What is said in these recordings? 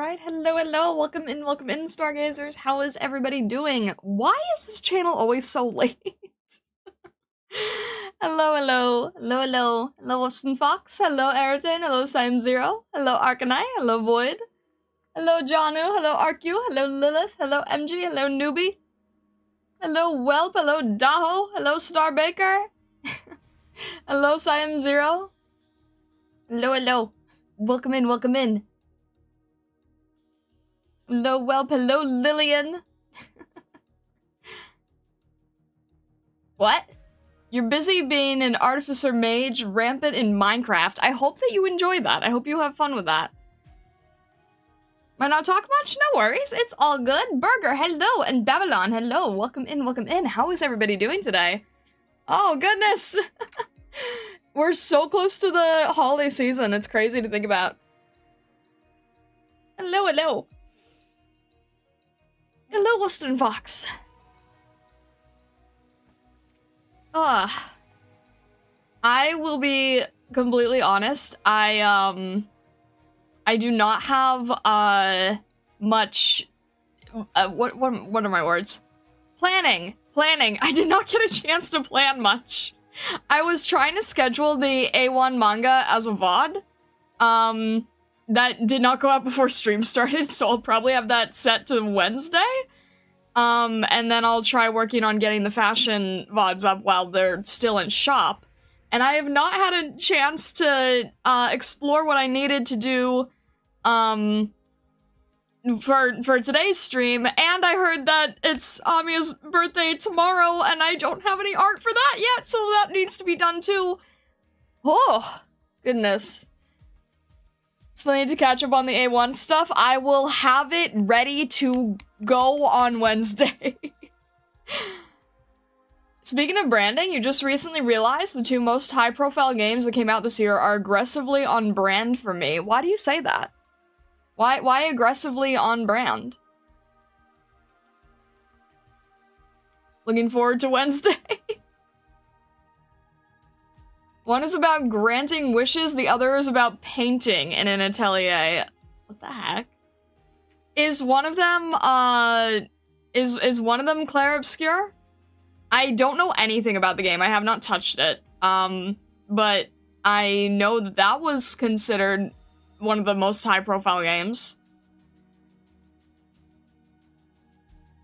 Alright, hello, welcome in, Stargazers. How is everybody doing? Why is this channel always so late? Hello, Wilson Fox, hello, Ayrton, hello, Sim0, hello, Arcanine, hello, Void, hello, Janu, hello, Arcu, hello, Lilith, hello, MG, hello, Newbie, hello, Welp, hello, Daho, hello, Starbaker, hello, Sim0, hello, welcome in. Hello, Welp, hello, Lillian. What? You're busy being an artificer mage rampant in Minecraft. I hope that you enjoy that. I hope you have fun with that. Might not talk much? No worries. It's all good. Burger, hello. And Babylon, hello. Welcome in. How is everybody doing today? Oh, goodness. We're so close to the holiday season. It's crazy to think about. Hello. Hello, Western Fox. I will be completely honest. I do not have much what are my words? Planning. I did not get a chance to plan much. I was trying to schedule the A1 manga as a VOD. That did not go out before stream started, so I'll probably have that set to Wednesday. And then I'll try working on getting the fashion VODs up while they're still in shop. And I have not had a chance to, explore what I needed to do, for today's stream, and I heard that it's Amiya's birthday tomorrow, and I don't have any art for that yet, so that needs to be done too. Oh, goodness. Still need to catch up on the A1 stuff. I will have it ready to go on Wednesday. Speaking of branding, you just recently realized the two most high-profile games that came out this year are aggressively on brand for me. Why do you say that? Why aggressively on brand? Looking forward to Wednesday. One is about granting wishes, the other is about painting in an atelier. What the heck? Is one of them, is one of them Clair Obscur? I don't know anything about the game. I have not touched it. But I know that that was considered one of the most high-profile games.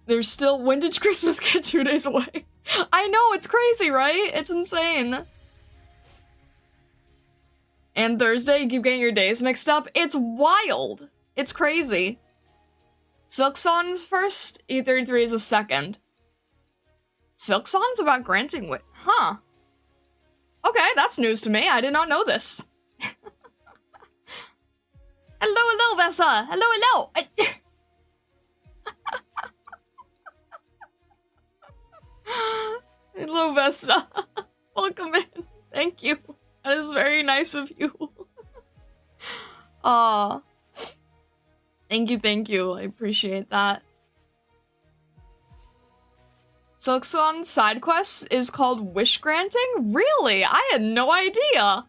There's still Vintage Christmas Kit 2 days away. I know, it's crazy, right? It's insane. And Thursday, you keep getting your days mixed up. It's wild. It's crazy. Silksong's first, E33 is a second. Silksong's about granting huh. Okay, that's news to me. I did not know this. Hello, Vessa! Hello! Hello, Vessa. Welcome in. Thank you. That is very nice of you. Aw. Thank you. I appreciate that. Silksong's side quest is called Wish Granting? Really? I had no idea.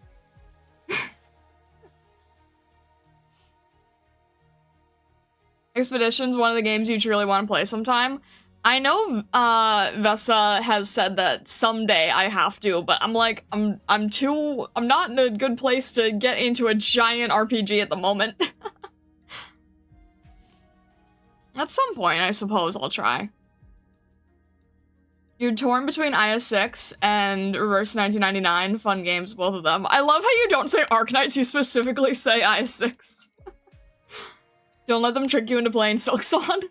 Expedition's one of the games you truly want to play sometime. I know Vessa has said that someday I have to, but I'm like, I'm not in a good place to get into a giant RPG at the moment. At some point, I suppose I'll try. You're torn between IS6 and Reverse 1999. Fun games, both of them. I love how you don't say Arknights, you specifically say IS6. Don't let them trick you into playing Silksong.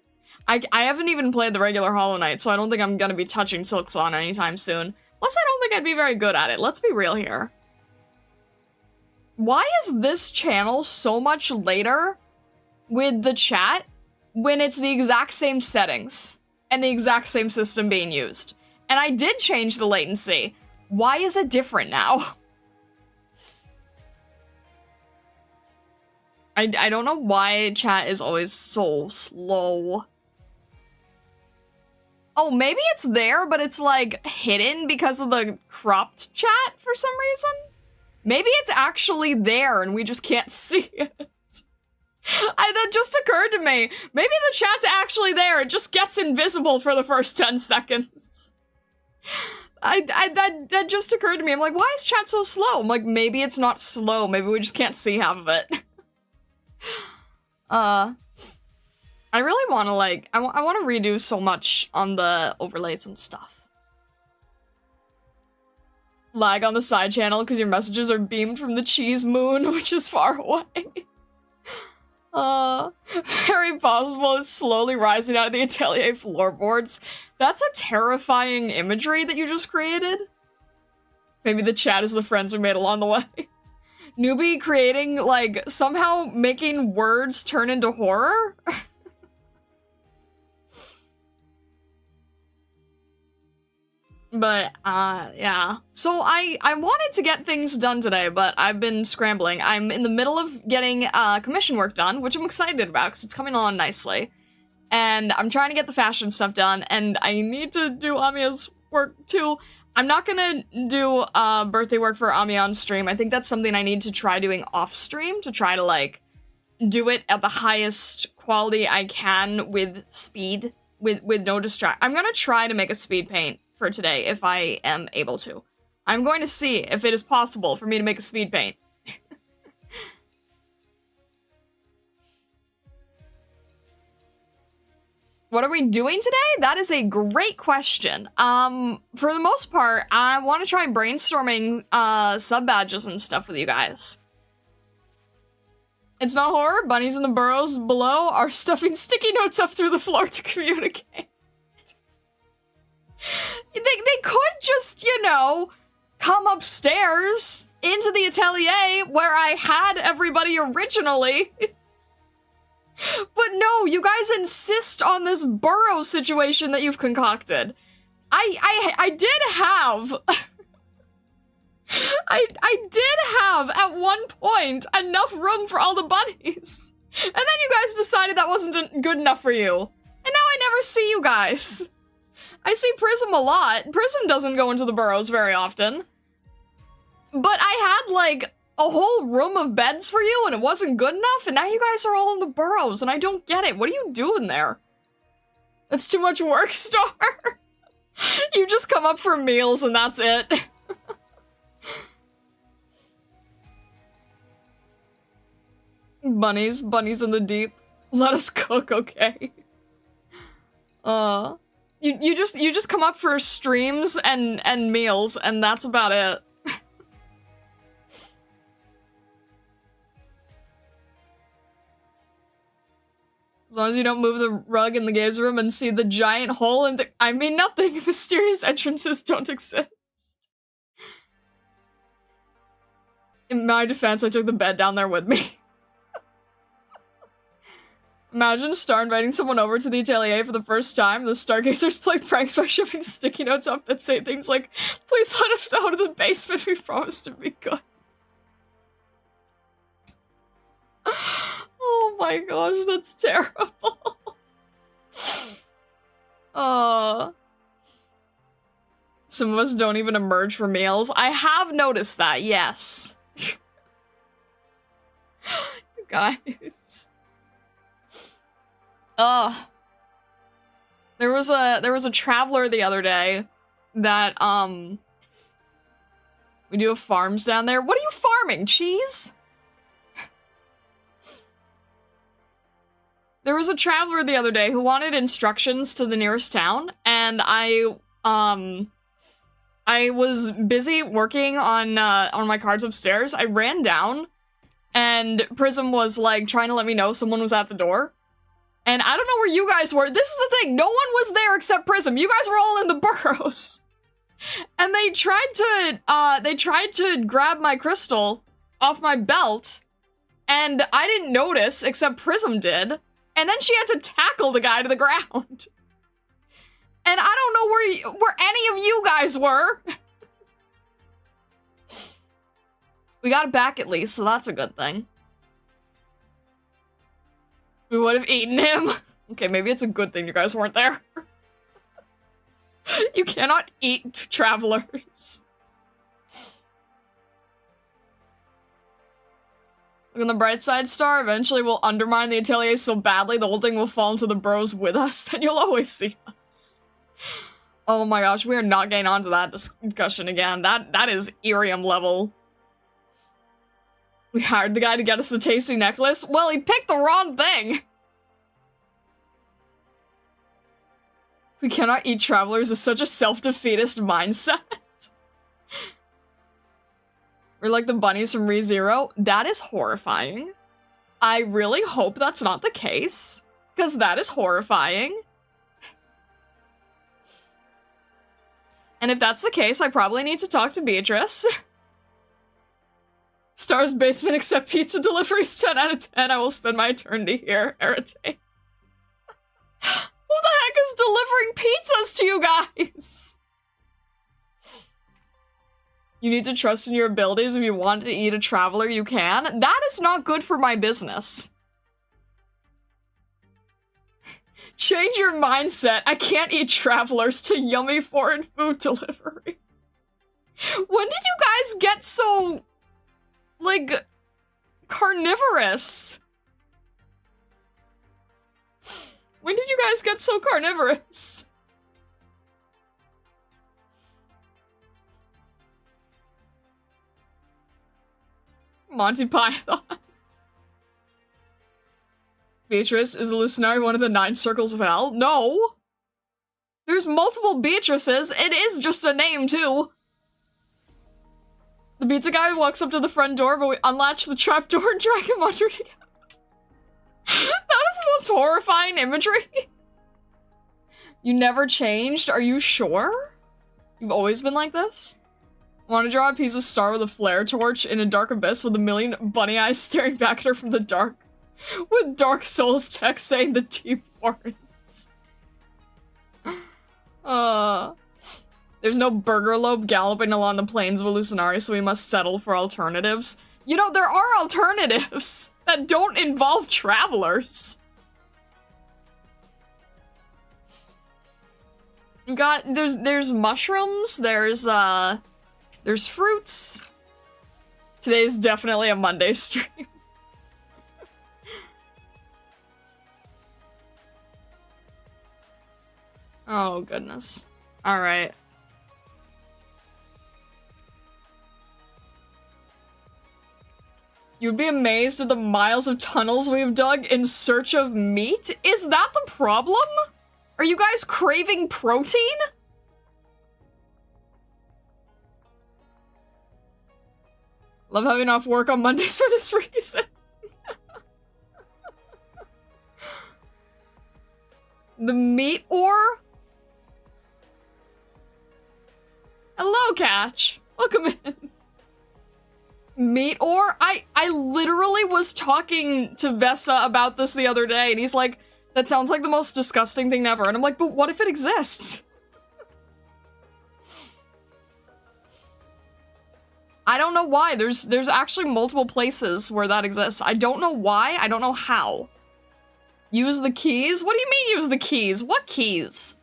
I haven't even played the regular Hollow Knight, so I don't think I'm gonna be touching Silksong anytime soon. Plus, I don't think I'd be very good at it. Let's be real here. Why is this channel so much later with the chat when it's the exact same settings and the exact same system being used? And I did change the latency. Why is it different now? I don't know why chat is always so slow. Oh, maybe it's there, but it's, like, hidden because of the cropped chat for some reason? Maybe it's actually there and we just can't see it. That just occurred to me. Maybe the chat's actually there. It just gets invisible for the first 10 seconds. That just occurred to me. I'm like, why is chat so slow? I'm like, maybe it's not slow. Maybe we just can't see half of it. I really want to, like, I want to redo so much on the overlays and stuff. Lag on the side channel because your messages are beamed from the cheese moon, which is far away. Very possible it's slowly rising out of the Atelier floorboards. That's a terrifying imagery that you just created. Maybe the chat is the friends we made along the way. Newbie creating, like, somehow making words turn into horror? But, yeah. So I wanted to get things done today, but I've been scrambling. I'm in the middle of getting, commission work done, which I'm excited about, because it's coming along nicely. And I'm trying to get the fashion stuff done, and I need to do Amiya's work, too. I'm not gonna do, birthday work for Amiya on stream. I think that's something I need to try doing off-stream, to try to, like, do it at the highest quality I can with speed, with no distract. I'm gonna try to make a speed paint for today, if I am able to. I'm going to see if it is possible for me to make a speed paint. What are we doing today? That is a great question. For the most part, I want to try brainstorming, sub-badges and stuff with you guys. It's not horror. Bunnies in the burrows below are stuffing sticky notes up through the floor to communicate. They could just, you know, come upstairs into the Atelier where I had everybody originally. But no, you guys insist on this burrow situation that you've concocted. I did have... I did have, at one point, enough room for all the bunnies. And then you guys decided that wasn't good enough for you. And now I never see you guys. I see Prism a lot. Prism doesn't go into the burrows very often. But I had, like, a whole room of beds for you, and it wasn't good enough, and now you guys are all in the burrows, and I don't get it. What are you doing there? That's too much work, Star. You just come up for meals, and that's it. Bunnies in the deep. Let us cook, okay? You just come up for streams and meals, and that's about it. As long as you don't move the rug in the gaze room and see the giant hole in the— I mean nothing. Mysterious entrances don't exist. In my defense, I took the bed down there with me. Imagine Star inviting someone over to the Atelier for the first time. The Stargazers play pranks by shoving sticky notes up that say things like, "Please let us out of the basement, we promise to be good." Oh my gosh, that's terrible. Some of us don't even emerge for meals. I have noticed that, yes. You guys. There was a traveler the other day that, we do have farms down there. What are you farming? Cheese? There was a traveler the other day who wanted instructions to the nearest town, and I was busy working on my cards upstairs. I ran down, and Prism was, like, trying to let me know someone was at the door. And I don't know where you guys were. This is the thing. No one was there except Prism. You guys were all in the burrows. And they tried to grab my crystal off my belt, and I didn't notice, except Prism did. And then she had to tackle the guy to the ground. And I don't know where any of you guys were. We got it back at least, so that's a good thing. We would have eaten him. Okay, maybe it's a good thing you guys weren't there. You cannot eat travelers. Look on the bright side, Star. Eventually we'll undermine the Atelier so badly the whole thing will fall into the bros with us. Then you'll always see us. Oh my gosh, we are not getting onto that discussion again. That is Irium level. We hired the guy to get us the tasty necklace. Well, he picked the wrong thing. We cannot eat travelers is such a self-defeatist mindset. We're like the bunnies from ReZero. That is horrifying. I really hope that's not the case, because that is horrifying. And if that's the case, I probably need to talk to Beatrice. Star's basement except pizza deliveries, 10 out of 10. I will spend my eternity here. Irritate. Who the heck is delivering pizzas to you guys? You need to trust in your abilities. If you want to eat a traveler, you can. That is not good for my business. Change your mindset. I can't eat travelers to yummy foreign food delivery. When did you guys get so, like, carnivorous? When did you guys get so carnivorous? Monty Python. Beatrice, is Lucinari one of the 9 circles of hell? No! There's multiple Beatrices. It is just a name, too. The pizza guy walks up to the front door, but we unlatch the trap door and drag him under together. That is the most horrifying imagery. You never changed? Are you sure? You've always been like this? Want to draw a piece of Star with a flare torch in a dark abyss with a million bunny eyes staring back at her from the dark? With Dark Souls text saying the deep warrants. There's no burger lobe galloping along the plains of Lucinari, so we must settle for alternatives. You know, there are alternatives that don't involve travelers. You got, there's mushrooms, there's fruits. Today's definitely a Monday stream. Oh, goodness. Alright. You'd be amazed at the miles of tunnels we've dug in search of meat? Is that the problem? Are you guys craving protein? Love having off work on Mondays for this reason. The meat ore? Hello, Catch. Welcome in. Meat ore? I literally was talking to Vesa about this the other day, and he's like, that sounds like the most disgusting thing ever. And I'm like, but what if it exists? I don't know why. There's actually multiple places where that exists. I don't know why. I don't know how. Use the keys? What do you mean use the keys? What keys?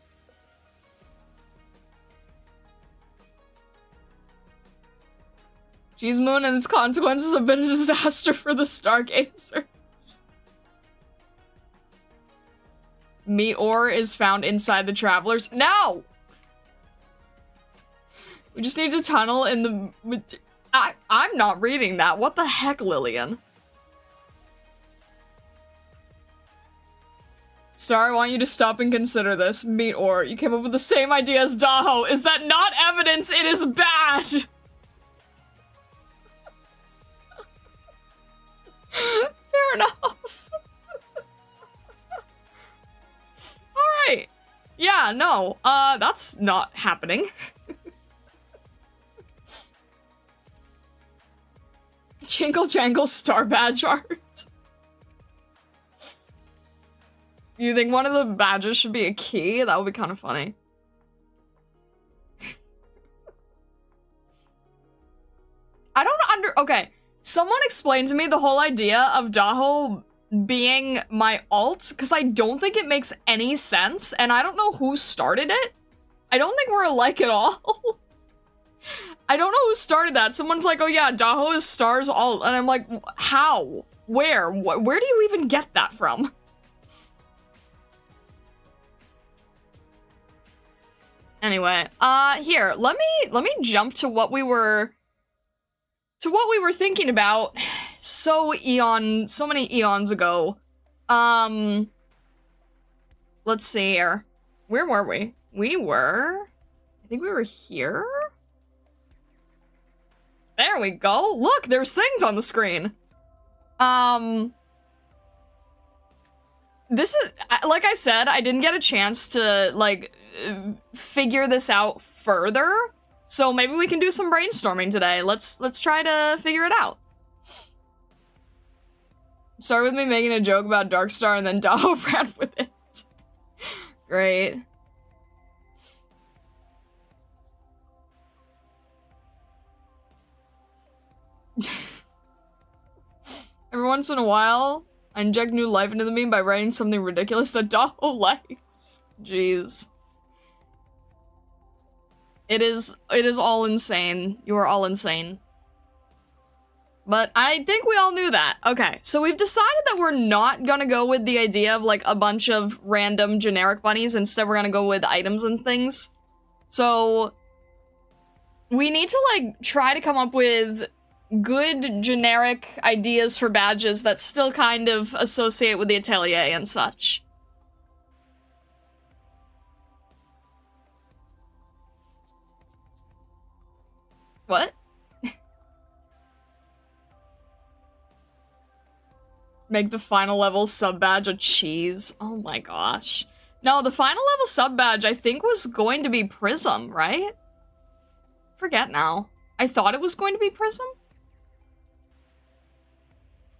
Cheese Moon and its consequences have been a disaster for the Stargazers. Meat ore is found inside the Travelers. No! We just need to tunnel in the... I'm not reading that. What the heck, Lillian? Star, I want you to stop and consider this. Meat ore. You came up with the same idea as Daho. Is that not evidence it is bad? Fair enough. Alright. Yeah, no. That's not happening. Jingle Jangle Star Badge art. You think one of the badges should be a key? That would be kind of funny. I don't okay. Someone explain to me the whole idea of Daho being my alt, because I don't think it makes any sense, and I don't know who started it. I don't think we're alike at all. I don't know who started that. Someone's like, oh yeah, Daho is stars all, and I'm like, how? Where? Where do you even get that from? Anyway, here, let me jump to what we were thinking about so many eons ago. Let's see here. Where were we? I think we were here? There we go. Look, there's things on the screen. This is, like I said, I didn't get a chance to, like, figure this out further. So maybe we can do some brainstorming today. Let's try to figure it out. Start with me making a joke about Darkstar and then Daho ran with it. Great. Every once in a while, I inject new life into the meme by writing something ridiculous that Daho likes. Jeez. It is all insane. You are all insane. But I think we all knew that. Okay, so we've decided that we're not gonna go with the idea of, like, a bunch of random generic bunnies. Instead, we're gonna go with items and things. So we need to, like, try to come up with good generic ideas for badges that still kind of associate with the atelier and such. What? Make the final level sub badge a cheese. Oh my gosh. No, the final level sub badge I think was going to be Prism, right? Forget now. I thought it was going to be Prism.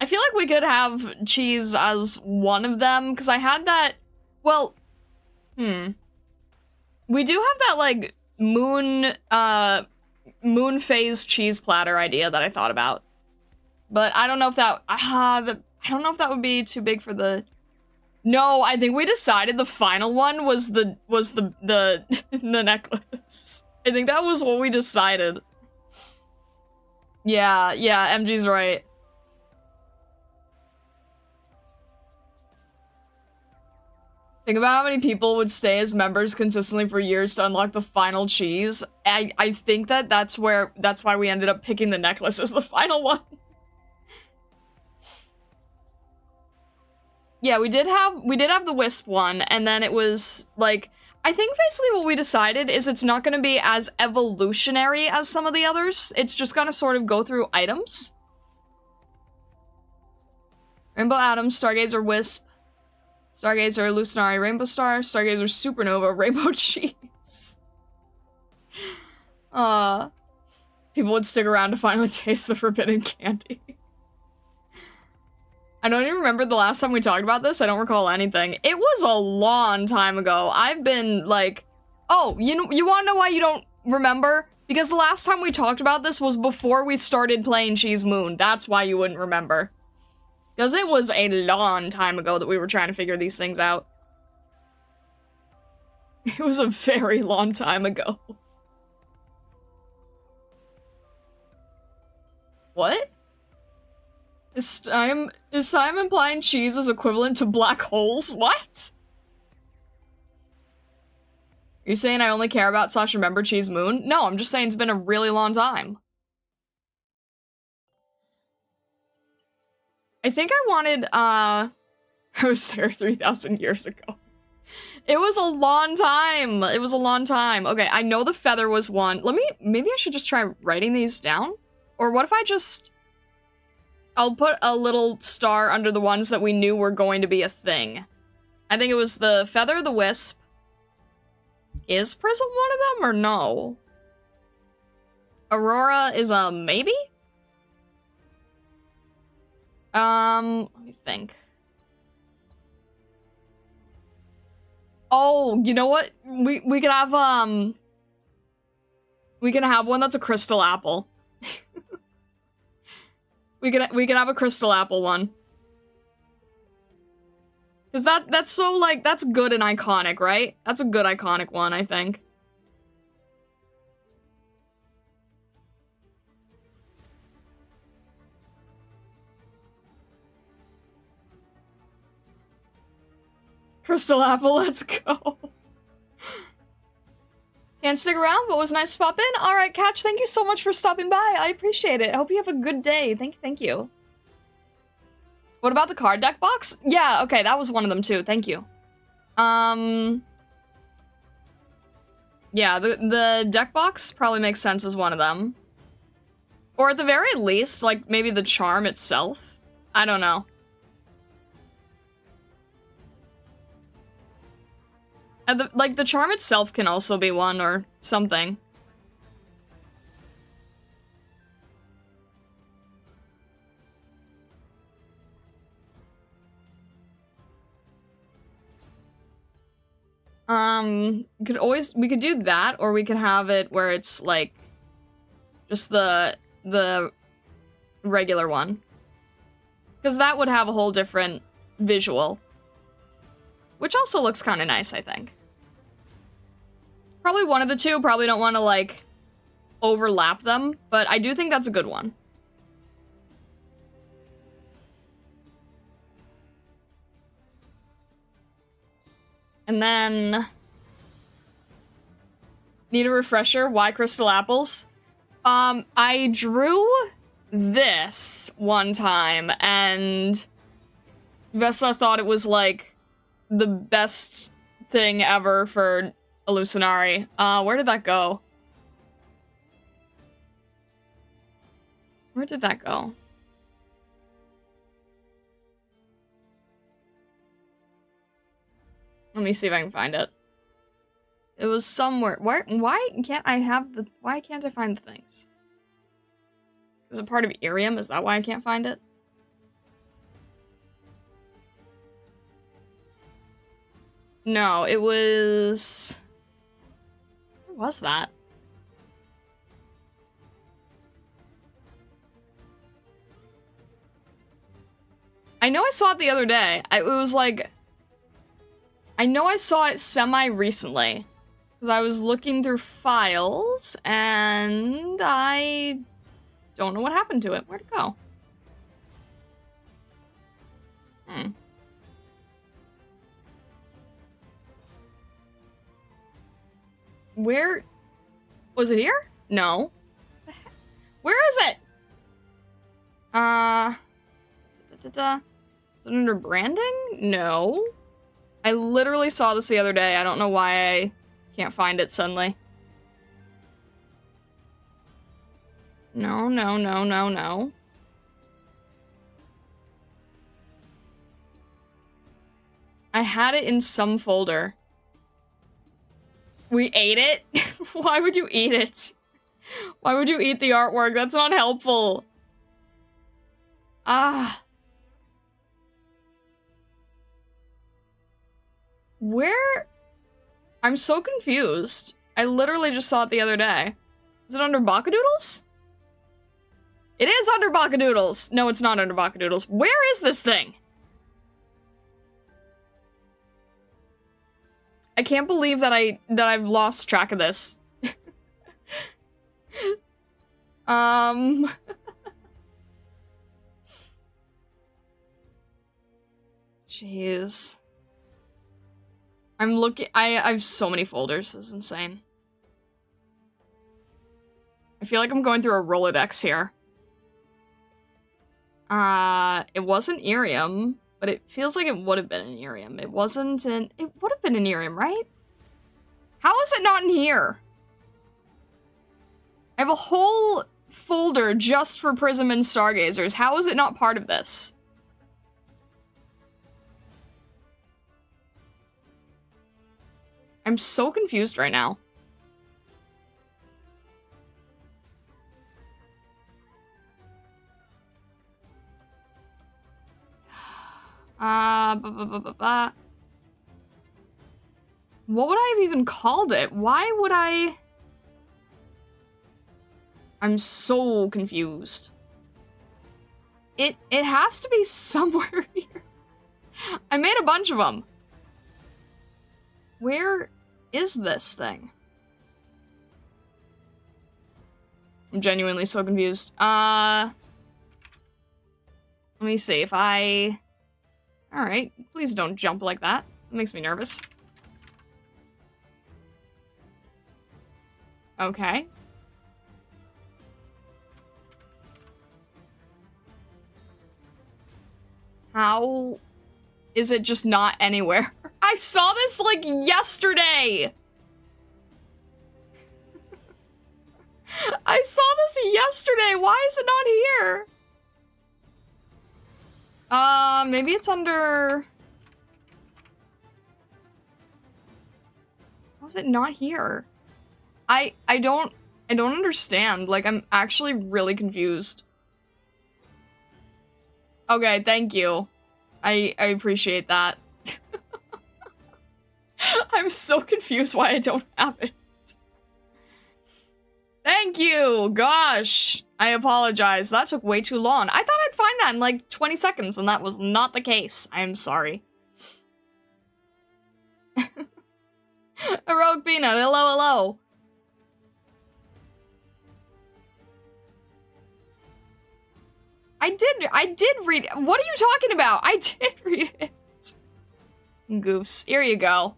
I feel like we could have cheese as one of them, because I had that, well, we do have that, like, moon phase cheese platter idea that I thought about. But I don't know if that, I don't know if that would be too big for the, no, I think we decided the final one was the the necklace. I think that was what we decided. Yeah, MG's right. Think about how many people would stay as members consistently for years to unlock the final cheese. I think that's why we ended up picking the necklace as the final one. Yeah, we did have the Wisp one, and then it was, like, I think basically what we decided is it's not gonna be as evolutionary as some of the others. It's just gonna sort of go through items. Rainbow Atom, Stargazer Wisp, Stargazer Lucinari Rainbow Star, Stargazer Supernova Rainbow Cheese. People would stick around to finally taste the forbidden candy. I don't even remember the last time we talked about this. I don't recall anything. It was a long time ago. I've been like, oh, you wanna know why you don't remember? Because the last time we talked about this was before we started playing Cheese Moon. That's why you wouldn't remember. Because it was a long time ago that we were trying to figure these things out. It was a very long time ago. What? Is Simon implying cheese is equivalent to black holes? What? Are you saying I only care about / remember Cheese Moon? No, I'm just saying it's been a really long time. I think I wanted, I was there 3,000 years ago. It was a long time. It was a long time. Okay, I know the feather was one. Maybe I should just try writing these down? Or what if I just... I'll put a little star under the ones that we knew were going to be a thing. I think it was the feather, the wisp. Is Prism one of them or no? Aurora is a maybe? Let me think. Oh, you know what? We could have we can have one that's a crystal apple. We can have a crystal apple one. Cause that's so, like, that's good and iconic, right? That's a good iconic one, I think. Crystal Apple, let's go. Can't stick around, but it was nice to pop in. All right, Catch, thank you so much for stopping by. I appreciate it. I hope you have a good day. Thank you. What about the card deck box? Yeah, okay, that was one of them too. Thank you. Yeah, the deck box probably makes sense as one of them. Or at the very least, like, maybe the charm itself. I don't know. And the charm itself can also be one or something. We could do that, or we could have it where it's like just the regular one. Because that would have a whole different visual. Which also looks kind of nice, I think. Probably one of the two. Probably don't want to, like, overlap them. But I do think that's a good one. And then... Need a refresher? Why crystal apples? I drew this one time, and Vesa thought it was, like, the best thing ever for Illusionari. Where did that go? Where did that go? Let me see if I can find it. It was somewhere. Why can't I have the... Why can't I find the things? Is it part of Irium? Is that why I can't find it? No, it was... Where was that? I know I saw it the other day. It was like... I know I saw it semi-recently. Because I was looking through files, and I don't know what happened to it. Where'd it go? Where? Was it here? No. Where is it? Is it under branding? No. I literally saw this the other day. I don't know why I can't find it suddenly. No, no, no, no, no. I had it in some folder. We ate it? Why would you eat it? Why would you eat the artwork? That's not helpful. Ah. Where? I'm so confused. I literally just saw it the other day. Is it under Bakadoodles? It is under Bakadoodles. No, it's not under Bakadoodles. Where is this thing? I can't believe that I've lost track of this. Jeez. I'm looking- I have so many folders, this is insane. I feel like I'm going through a Rolodex here. It wasn't Irium, but it feels like it would have been in Irium. It wasn't in- it would have been in Irium, right? How is it not in here? I have a whole folder just for Prism and Stargazers. How is it not part of this? I'm so confused right now. What would I have even called it? Why would I... I'm so confused. It has to be somewhere here. I made a bunch of them. Where is this thing? I'm genuinely so confused. Let me see if I... Alright, please don't jump like that. It makes me nervous. Okay. How is it just not anywhere? I saw this like yesterday. I saw this yesterday. Why is it not here? Maybe it's under... How is it not here? I don't understand. Like, I'm actually really confused. Okay, thank you. I appreciate that. I'm so confused why I don't have it. Thank you! Gosh! I apologize. That took way too long. I thought I'd find that in like 20 seconds, and that was not the case. I am sorry. Heroic Peanut, hello, hello. I did read it. What are you talking about? I did read it. Goofs. Here you go.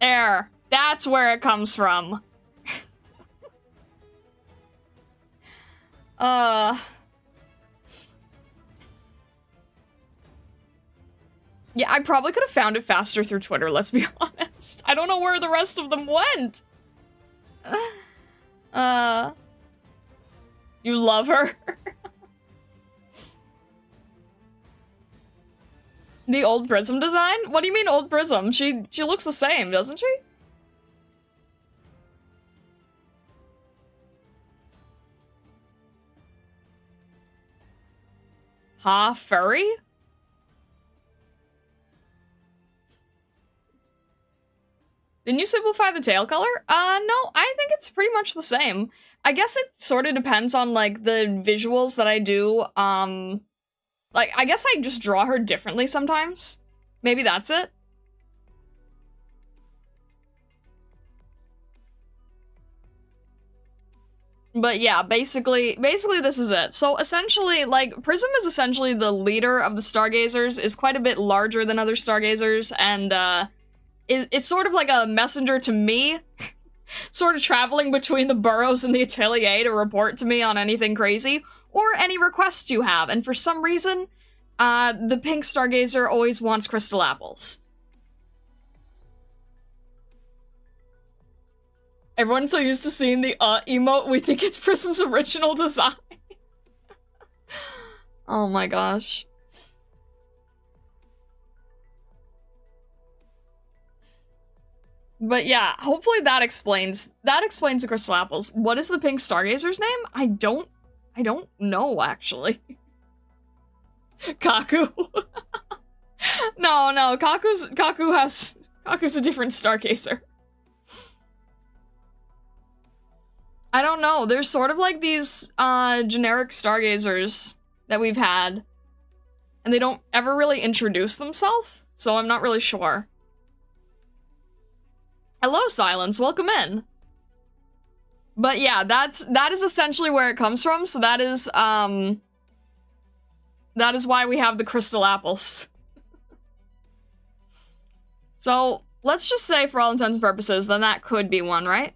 There. That's where it comes from. Yeah, I probably could have found it faster through Twitter, let's be honest. I don't know where the rest of them went. You love her? The old Prism design? What do you mean old Prism? She looks the same, doesn't she? Ha, furry? Didn't you simplify the tail color? No, I think it's pretty much the same. I guess it sort of depends on, like, the visuals that I do, like, I guess I just draw her differently sometimes. Maybe that's it. But yeah, basically this is it. So essentially, like, Prism is essentially the leader of the Stargazers, is quite a bit larger than other Stargazers, and, it's sort of like a messenger to me, sort of traveling between the burrows and the atelier to report to me on anything crazy, or any requests you have, and for some reason, the pink Stargazer always wants crystal apples. Everyone's so used to seeing the emote, we think it's Prism's original design. Oh my gosh. But yeah, hopefully that explains the crystal apples. What is the pink Stargazer's name? I don't know, actually. Kaku. No, Kaku's a different Stargazer. I don't know, there's sort of like these, generic Stargazers that we've had, and they don't ever really introduce themselves, so I'm not really sure. Hello, Silence, welcome in. But yeah, that is essentially where it comes from, so that is why we have the crystal apples. So, let's just say, for all intents and purposes, then that could be one, right?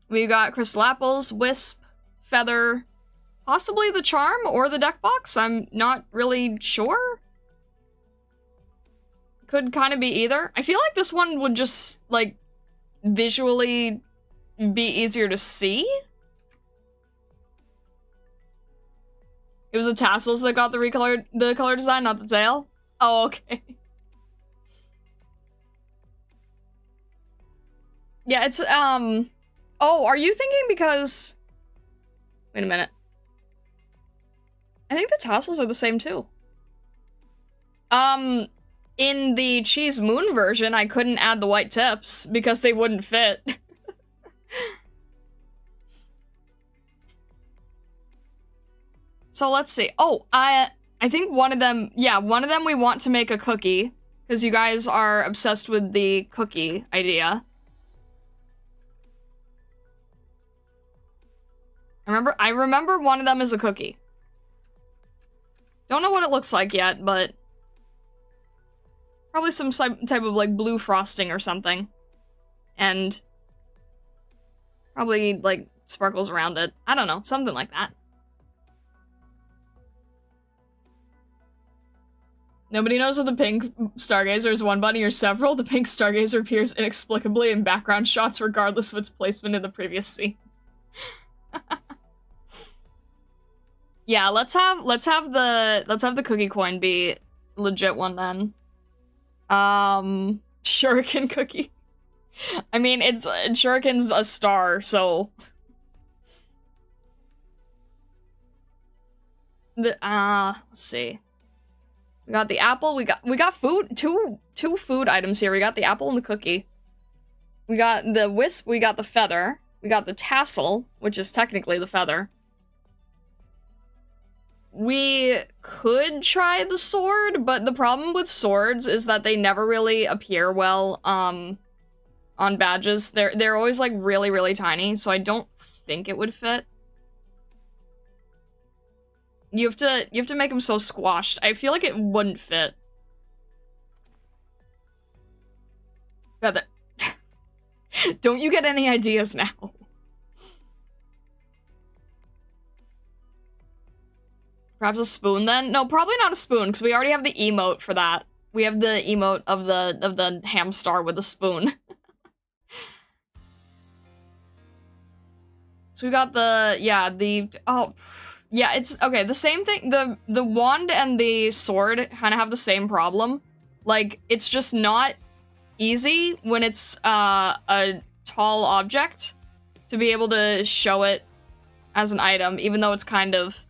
We got crystal apples, wisp, feather, possibly the charm or the deck box. I'm not really sure. Could kind of be either. I feel like this one would just, like, visually be easier to see. It was the tassels that got the color design, not the tail. Oh, okay. Yeah, it's, oh, are you thinking because... Wait a minute. I think the tassels are the same too. In the Cheese Moon version, I couldn't add the white tips because they wouldn't fit. So let's see. Oh, I think one of them, yeah, one of them we want to make a cookie because you guys are obsessed with the cookie idea. I remember one of them is a cookie. Don't know what it looks like yet, but probably some type of like blue frosting or something. And probably like sparkles around it. I don't know, something like that. Nobody knows if the pink stargazer is one bunny or several. The pink stargazer appears inexplicably in background shots regardless of its placement in the previous scene. Yeah, let's have the cookie coin be legit one then. Shuriken cookie. I mean, Shuriken's a star, so let's see. We got the apple, we got food, two food items here. We got the apple and the cookie. We got the wisp, we got the feather. We got the tassel, which is technically the feather. We could try the sword, but the problem with swords is that they never really appear well, on badges. They're always like really, really tiny, so I don't think it would fit. You have to make them so squashed. I feel like it wouldn't fit. Feather. Don't you get any ideas now? Perhaps a spoon then? No, probably not a spoon, because we already have the emote for that. We have the emote of the hamstar with a spoon. So we got it's okay, the same thing. The wand and the sword kind of have the same problem. Like, it's just not easy when it's a tall object to be able to show it as an item, even though it's kind of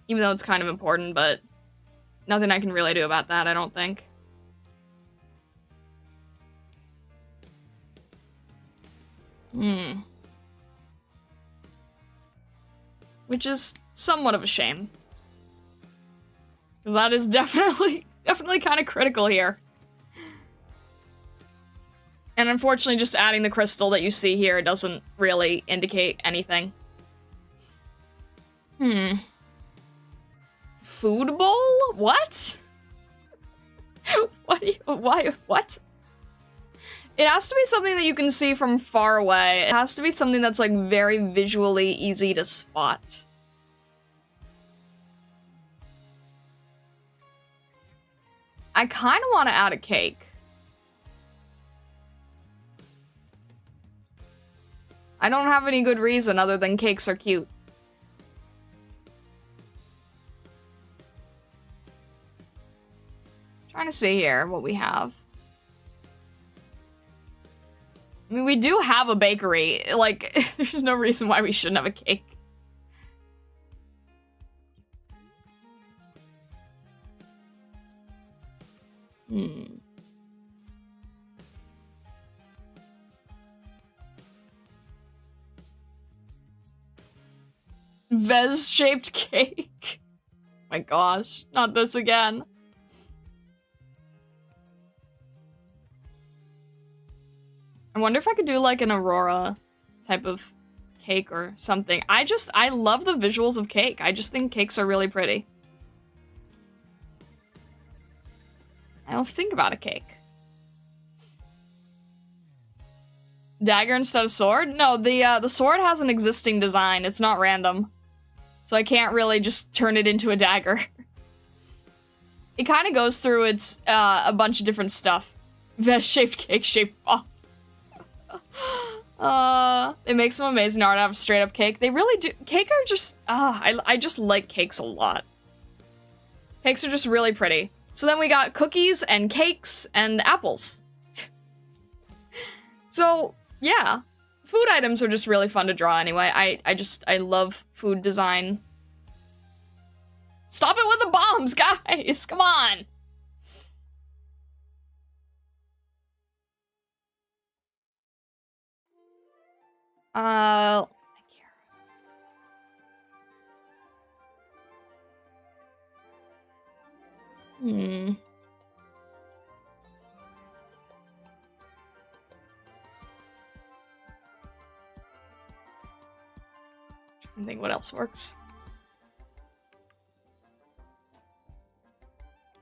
important, but nothing I can really do about that, I don't think. Which is somewhat of a shame. Because that is definitely kind of critical here. And unfortunately, just adding the crystal that you see here doesn't really indicate anything. Food bowl? What? What? It has to be something that you can see from far away. It has to be something that's, like, very visually easy to spot. I kind of want to add a cake. I don't have any good reason other than cakes are cute. Trying to see here what we have. I mean, we do have a bakery. Like, there's no reason why we shouldn't have a cake. Vez-shaped cake. My gosh, not this again. I wonder if I could do like an Aurora type of cake or something. I love the visuals of cake. I just think cakes are really pretty. I don't think about a cake. Dagger instead of sword? No, the sword has an existing design. It's not random. So I can't really just turn it into a dagger. It kind of goes through its a bunch of different stuff. Vest-shaped cake-shaped ball. They make some amazing art out of straight up cake. They really do. Cake are just, I just like cakes a lot. Cakes are just really pretty. So then we got cookies and cakes and apples. So, yeah. Food items are just really fun to draw anyway. I love food design. Stop it with the bombs, guys! Come on! I think what else works.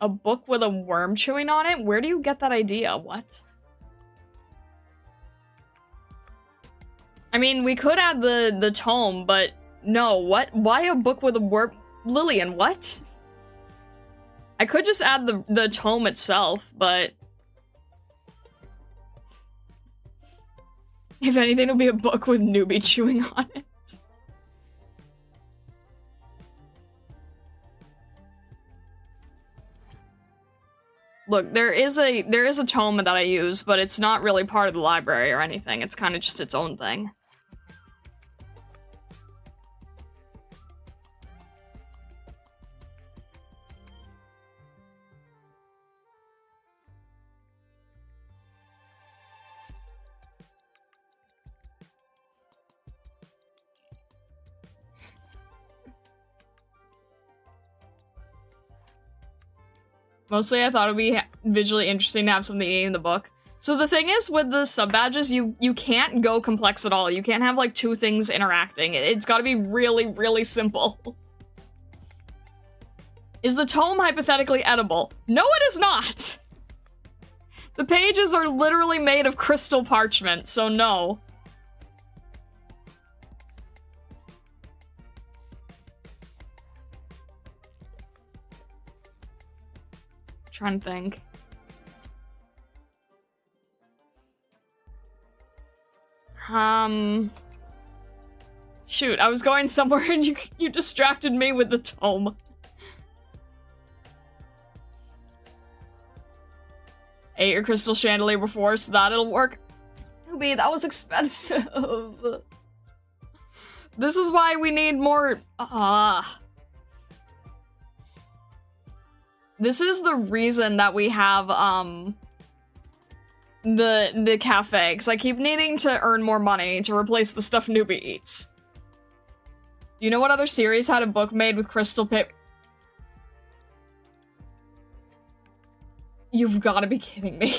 A book with a worm chewing on it? Where do you get that idea? What? I mean, we could add the tome, but no, what? Why a book with a worm? Lillian, what? I could just add the tome itself, but... If anything, it'll be a book with newbie chewing on it. Look, there is a tome that I use, but it's not really part of the library or anything. It's kind of just its own thing. Mostly, I thought it would be visually interesting to have something in the book. So the thing is, with the sub-badges, you can't go complex at all. You can't have, like, two things interacting. It's gotta be really, really simple. Is the tome hypothetically edible? No, it is not! The pages are literally made of crystal parchment, so no. Trying to think. Shoot, I was going somewhere and you distracted me with the tome. Ate your crystal chandelier before, so that it'll work. Newbie, that was expensive. This is why we need more. This is the reason that we have, the cafe, because I keep needing to earn more money to replace the stuff Newbie eats. Do you know what other series had a book made with crystal paper? You've gotta be kidding me.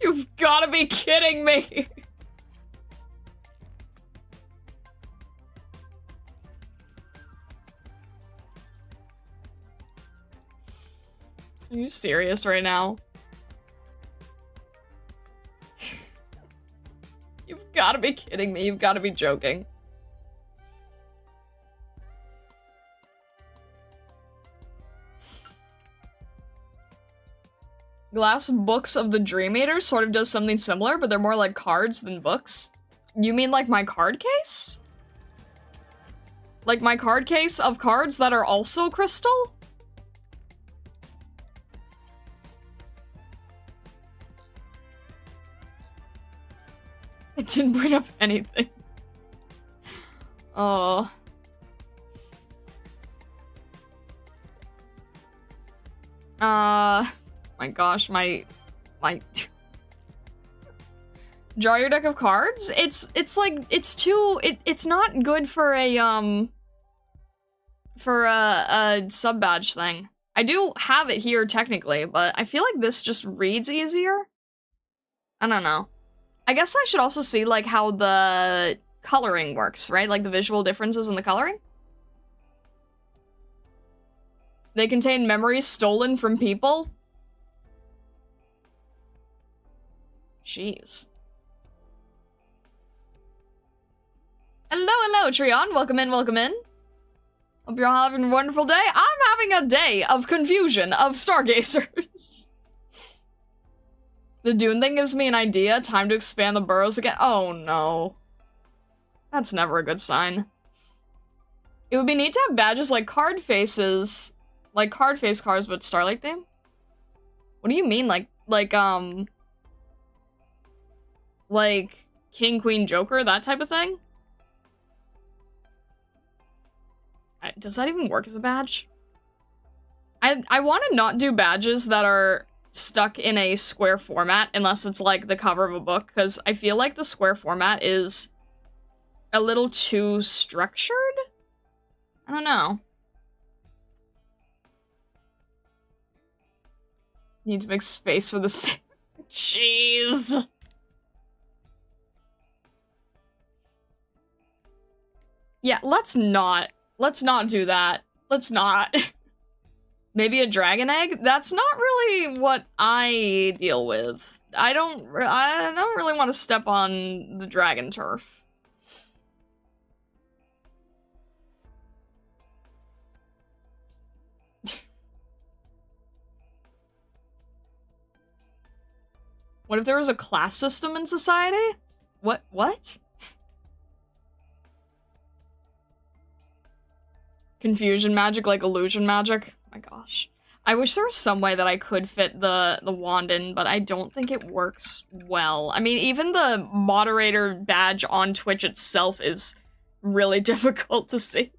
You've gotta be kidding me. Are you serious right now? You've gotta be kidding me. You've gotta be joking. Glass Books of the Dream Eater sort of does something similar, but they're more like cards than books. You mean like my card case? Like my card case of cards that are also crystal? It didn't bring up anything. Oh. My gosh, my draw your deck of cards? It's like, it's not good for a sub badge thing. I do have it here technically, but I feel like this just reads easier. I don't know. I guess I should also see, like, how the coloring works, right? Like, the visual differences in the coloring? They contain memories stolen from people? Jeez. Hello, Trion. Welcome in, welcome in. Hope you're all having a wonderful day. I'm having a day of confusion of stargazers. The Dune thing gives me an idea. Time to expand the burrows again. Oh no. That's never a good sign. It would be neat to have badges like card faces. Like card face cards, but Starlight theme? What do you mean? Like King, Queen, Joker? That type of thing? Does that even work as a badge? I want to not do badges that are stuck in a square format unless it's like the cover of a book, because I feel like the square format is a little too structured? I don't know. Need to make space for the Jeez. Yeah, let's not do that. Let's not. Maybe a dragon egg? That's not really what I deal with. I don't really want to step on the dragon turf. What if there was a class system in society? What? Confusion magic, like illusion magic? Oh my gosh. I wish there was some way that I could fit the wand in, but I don't think it works well. I mean, even the moderator badge on Twitch itself is really difficult to see.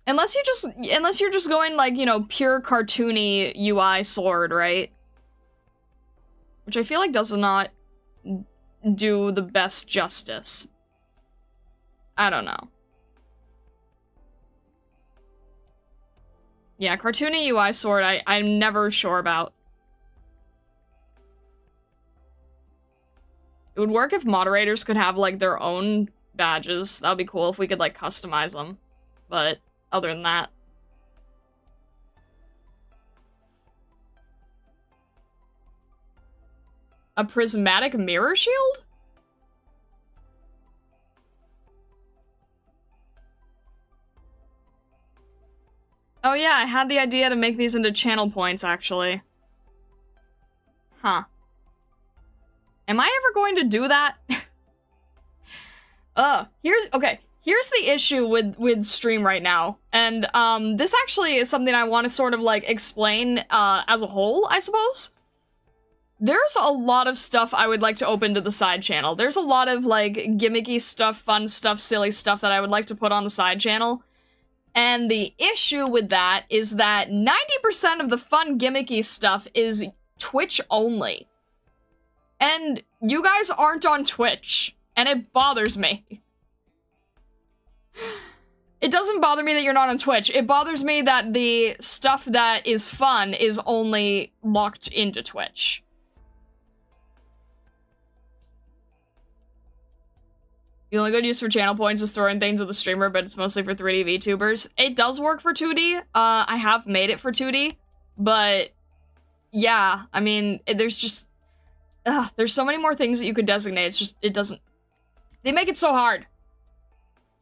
Unless you're just going like, you know, pure cartoony UI sword, right? Which I feel like does not do the best justice. I don't know. Yeah, cartoony UI sword, I'm never sure about. It would work if moderators could have, like, their own badges. That would be cool if we could, like, customize them. But other than that. A prismatic mirror shield? Oh yeah, I had the idea to make these into channel points, actually. Huh. Am I ever going to do that? Here's the issue with stream right now. And, this actually is something I want to sort of, like, explain, as a whole, I suppose. There's a lot of stuff I would like to open to the side channel. There's a lot of, like, gimmicky stuff, fun stuff, silly stuff that I would like to put on the side channel. And the issue with that is that 90% of the fun gimmicky stuff is Twitch only. And you guys aren't on Twitch, and it bothers me. It doesn't bother me that you're not on Twitch. It bothers me that the stuff that is fun is only locked into Twitch. The only good use for channel points is throwing things at the streamer, but it's mostly for 3D VTubers. It does work for 2D. I have made it for 2D, but yeah, I mean, there's just, there's so many more things that you could designate. It's just, it doesn't, they make it so hard.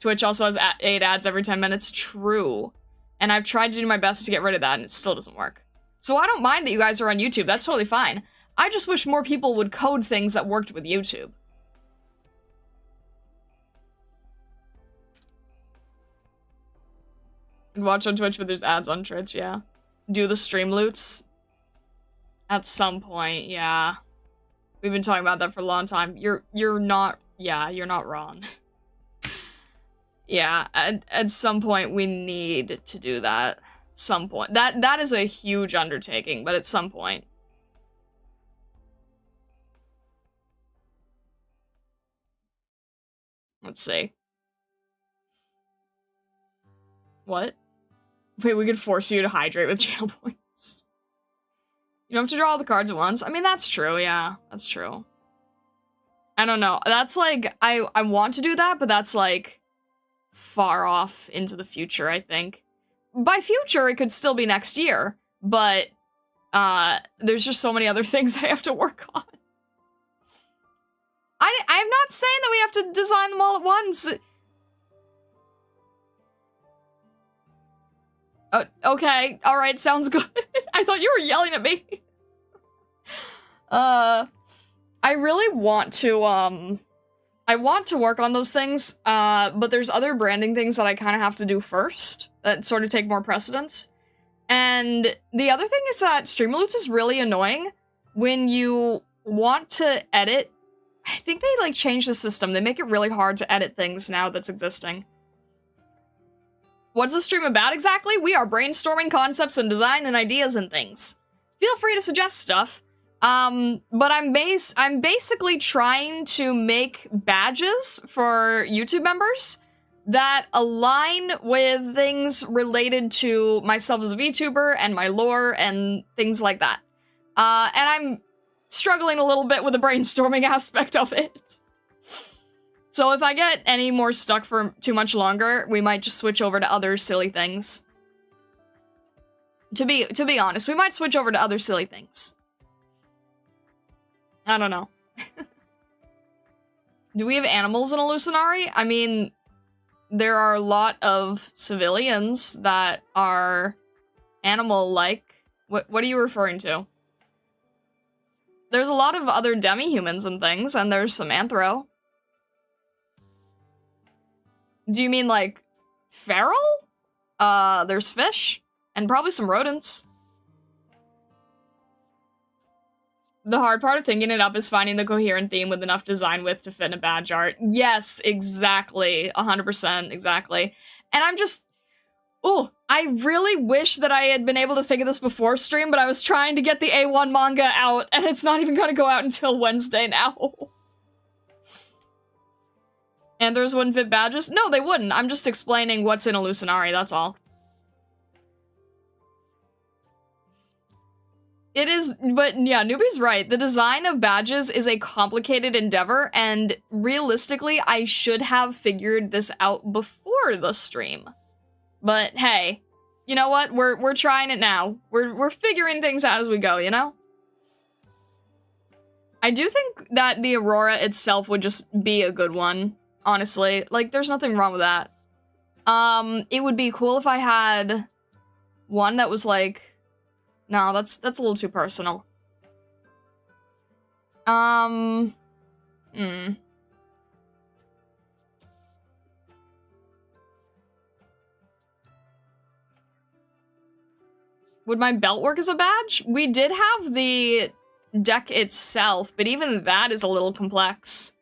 Twitch also has 8 ads every 10 minutes. True. And I've tried to do my best to get rid of that, and it still doesn't work. So I don't mind that you guys are on YouTube. That's totally fine. I just wish more people would code things that worked with YouTube. Watch on Twitch, but there's ads on Twitch, yeah. Do the stream loots? At some point, yeah. We've been talking about that for a long time. You're not, yeah, you're not wrong. Yeah, at some point we need to do that. Some point. That is a huge undertaking, but at some point. Let's see. What? Wait, we could force you to hydrate with channel points. You don't have to draw all the cards at once. I mean, that's true, yeah. That's true. I don't know. That's like, I want to do that, but that's like far off into the future, I think. By future, it could still be next year, but there's just so many other things I have to work on. I'm not saying that we have to design them all at once. Okay, alright, sounds good. I thought you were yelling at me. I really want to, I want to work on those things, but there's other branding things that I kind of have to do first, that sort of take more precedence. And the other thing is that Streamloots is really annoying when you want to edit. I think they, like, changed the system. They make it really hard to edit things now that's existing. What's the stream about exactly? We are brainstorming concepts and design and ideas and things. Feel free to suggest stuff. But I'm basically trying to make badges for YouTube members that align with things related to myself as a VTuber and my lore and things like that. And I'm struggling a little bit with the brainstorming aspect of it. So if I get any more stuck for too much longer, we might just switch over to other silly things. To be honest, we might switch over to other silly things. I don't know. Do we have animals in Illusionary? I mean, there are a lot of civilians that are animal-like. What are you referring to? There's a lot of other demi-humans and things, and there's some anthro. Do you mean, like, feral? There's fish, and probably some rodents. The hard part of thinking it up is finding the coherent theme with enough design width to fit in a badge art. Yes, exactly. 100%, exactly. And I'm just... Ooh, I really wish that I had been able to think of this before stream, but I was trying to get the A1 manga out, and it's not even gonna go out until Wednesday now. Anthros wouldn't fit badges? No, they wouldn't. I'm just explaining what's in Illusionary, that's all. It is, but yeah, Newbie's right. The design of badges is a complicated endeavor, and realistically, I should have figured this out before the stream. But hey, you know what? We're trying it now. We're figuring things out as we go, you know? I do think that the Aurora itself would just be a good one, honestly. Like, there's nothing wrong with that. It would be cool if I had one that was like... No, that's a little too personal. Would my belt work as a badge? We did have the deck itself, but even that is a little complex.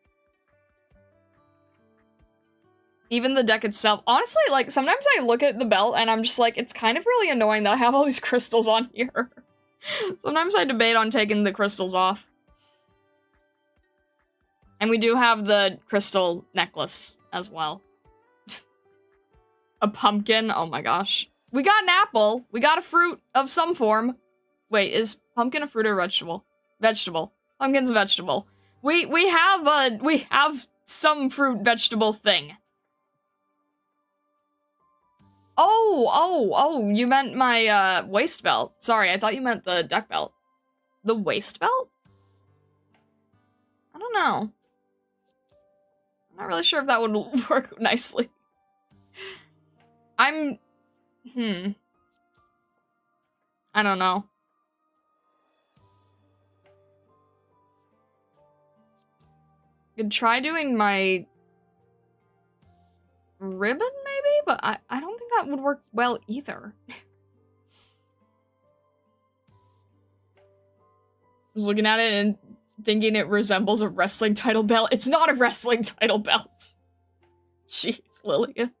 Even the deck itself. Honestly, like, sometimes I look at the belt and I'm just like, it's kind of really annoying that I have all these crystals on here. Sometimes I debate on taking the crystals off. And we do have the crystal necklace as well. A pumpkin? Oh my gosh. We got an apple. We got a fruit of some form. Wait, is pumpkin a fruit or vegetable? Vegetable. Pumpkin's a vegetable. We have some fruit vegetable thing. Oh, you meant my, waist belt. Sorry, I thought you meant the deck belt. The waist belt? I don't know. I'm not really sure if that would work nicely. I don't know. Could try doing my ribbon, maybe? But I don't think that would work well either. I was looking at it and thinking it resembles a wrestling title belt. It's not a wrestling title belt. Jeez, Lillian.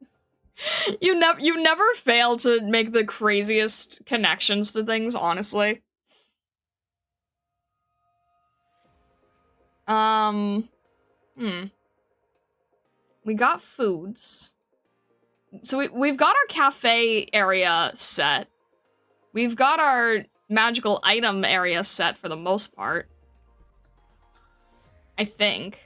You never fail to make the craziest connections to things, honestly. We got foods. So we've got our cafe area set. We've got our magical item area set for the most part. I think.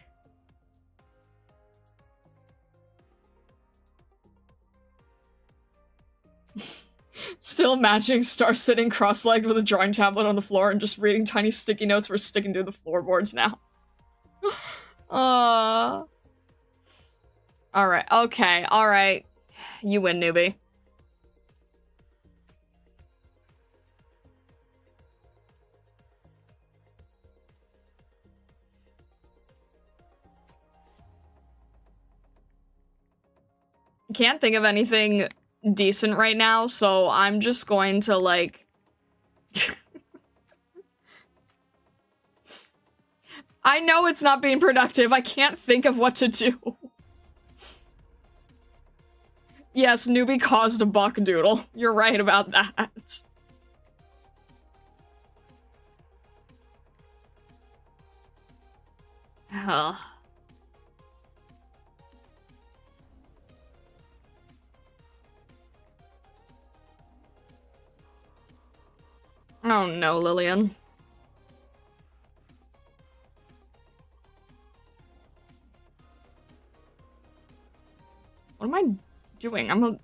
Still imagining Star sitting cross-legged with a drawing tablet on the floor and just reading tiny sticky notes we're sticking to the floorboards now. Alright, okay, alright. You win, newbie. Can't think of anything decent right now, so I'm just going to, like... I know it's not being productive. I can't think of what to do. Yes, newbie caused a buck doodle. You're right about that. Oh no, Lillian. doing? I'm a...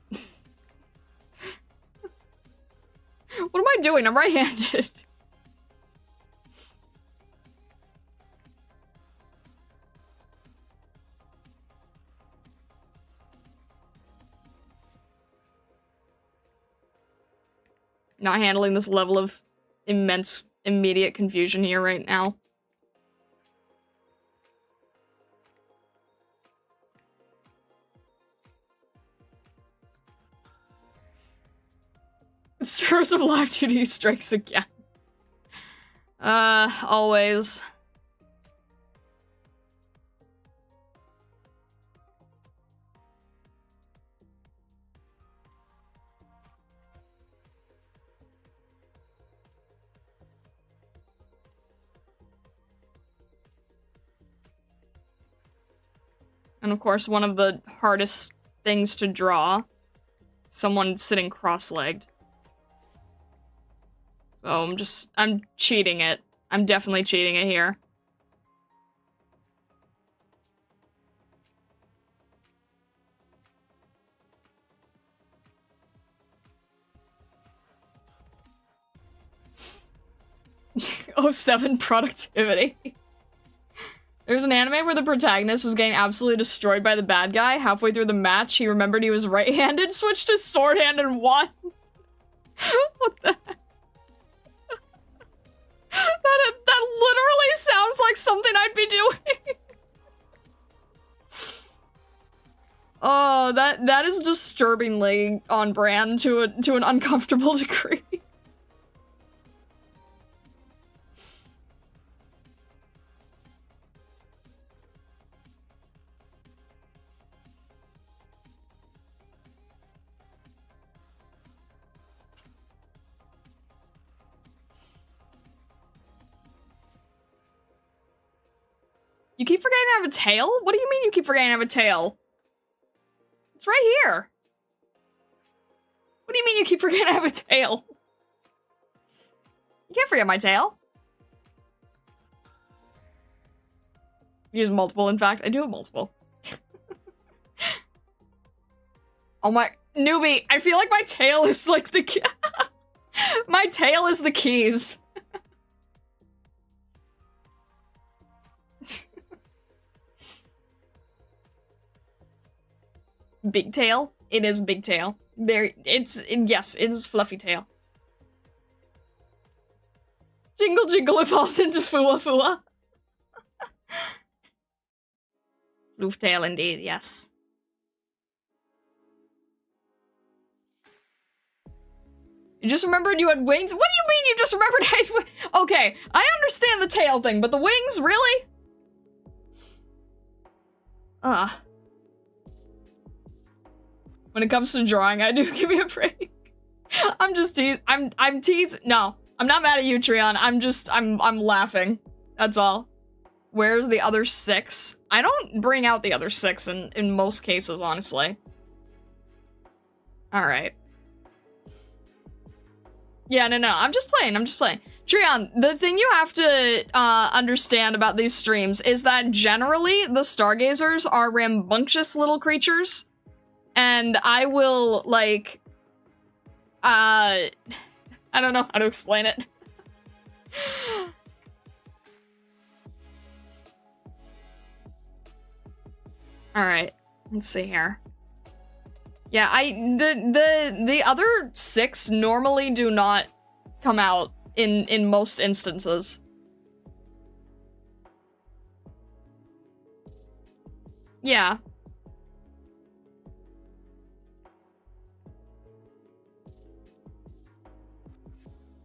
What am I doing? I'm right-handed. Not handling this level of immense, immediate confusion here right now. Stars of Live 2D strikes again. Always. And of course, one of the hardest things to draw. Someone sitting cross-legged. So I'm cheating it. I'm definitely cheating it here. Oh, 07 productivity. There's an anime where the protagonist was getting absolutely destroyed by the bad guy. Halfway through the match, he remembered he was right-handed, switched to sword-handed, and won. What the heck? That literally sounds like something I'd be doing. Oh, that is disturbingly on brand to an uncomfortable degree. You keep forgetting to have a tail? What do you mean you keep forgetting to have a tail? It's right here. What do you mean you keep forgetting to have a tail? You can't forget my tail. Use multiple, in fact. I do have multiple. Oh my... Newbie, I feel like my tail is like the key. My tail is the keys. Big tail? It is big tail. Yes, it is fluffy tail. Jingle Jingle evolved into Fua Fua. Floof tail indeed, yes. You just remembered you had wings? What do you mean you just remembered I had Okay, I understand the tail thing, but the wings, really? When it comes to drawing, I do give me a break. I'm just I'm teasing. No, I'm not mad at you, Trion. I'm laughing. That's all. Where's the other 6? I don't bring out the other 6 in most cases, honestly. All right. Yeah, no, I'm just playing. Trion, the thing you have to understand about these streams is that generally the Stargazers are rambunctious little creatures. And I will, like, I don't know how to explain it. Alright, let's see here. Yeah, the other 6 normally do not come out in most instances. Yeah.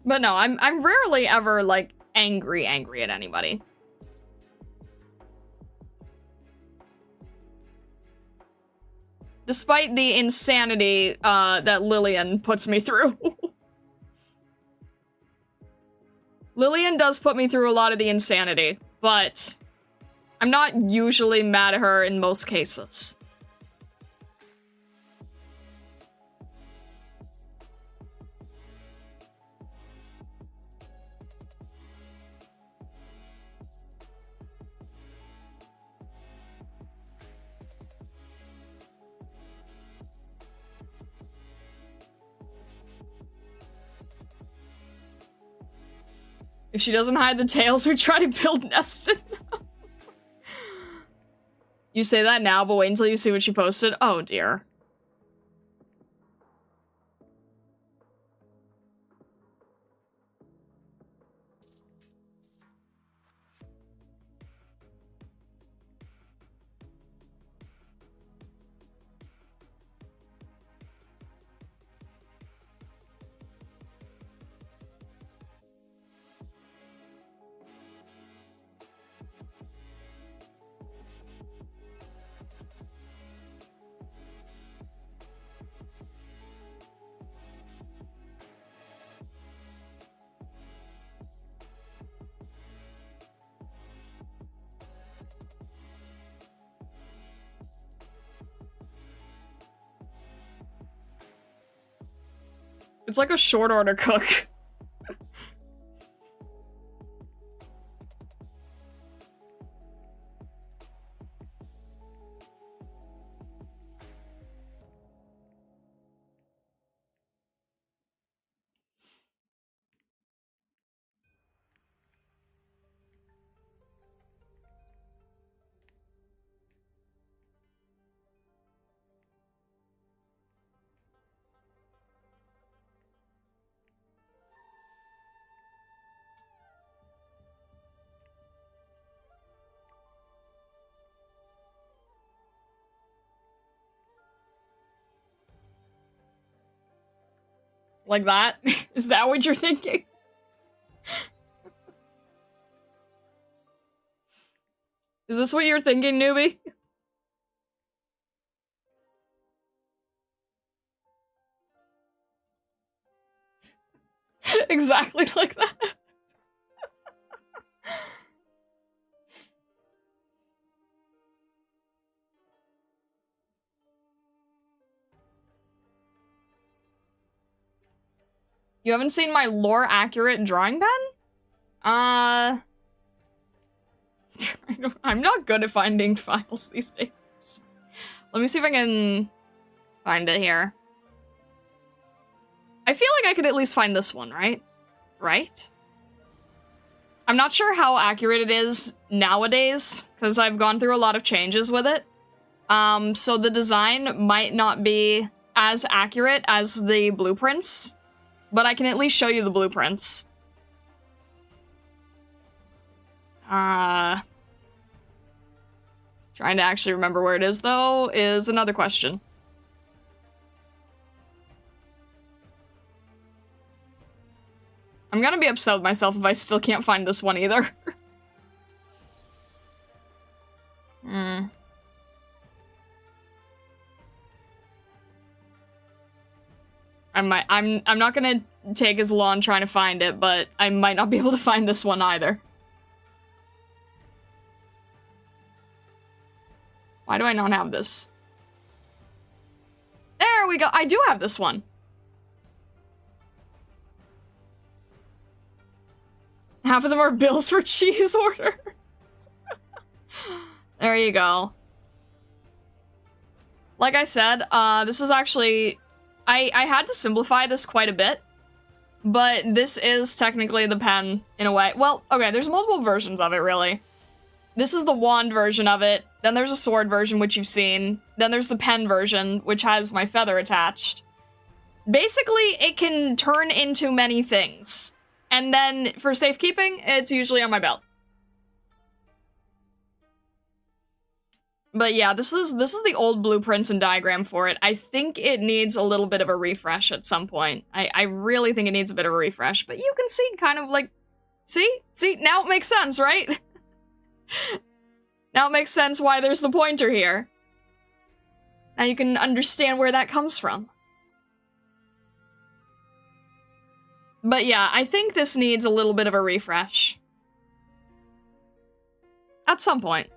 But no, I'm rarely ever, like, angry at anybody. Despite the insanity, that Lillian puts me through. Lillian does put me through a lot of the insanity, but I'm not usually mad at her in most cases. If she doesn't hide the tails, we try to build nests in them. You say that now, but wait until you see what she posted. Oh, dear. It's like a short order cook. Like that? Is that what you're thinking? Is this what you're thinking, newbie? Exactly like that. You haven't seen my lore-accurate drawing pen? I'm not good at finding files these days. Let me see if I can find it here. I feel like I could at least find this one, right? Right? I'm not sure how accurate it is nowadays, because I've gone through a lot of changes with it. So the design might not be as accurate as the blueprints, but I can at least show you the blueprints. Trying to actually remember where it is, though, is another question. I'm gonna be upset with myself if I still can't find this one either. I'm not gonna take as long trying to find it, but I might not be able to find this one either. Why do I not have this? There we go. I do have this one. Half of them are bills for cheese orders. There you go. Like I said, this is actually... I had to simplify this quite a bit, but this is technically the pen in a way. Well, okay, there's multiple versions of it, really. This is the wand version of it, then there's a sword version, which you've seen, then there's the pen version, which has my feather attached. Basically, it can turn into many things. And then, for safekeeping, it's usually on my belt. But yeah, this is the old blueprints and diagram for it. I think it needs a little bit of a refresh at some point. I really think it needs a bit of a refresh, but you can see kind of like... See? See? Now it makes sense, right? Now it makes sense why there's the pointer here. Now you can understand where that comes from. But yeah, I think this needs a little bit of a refresh. At some point.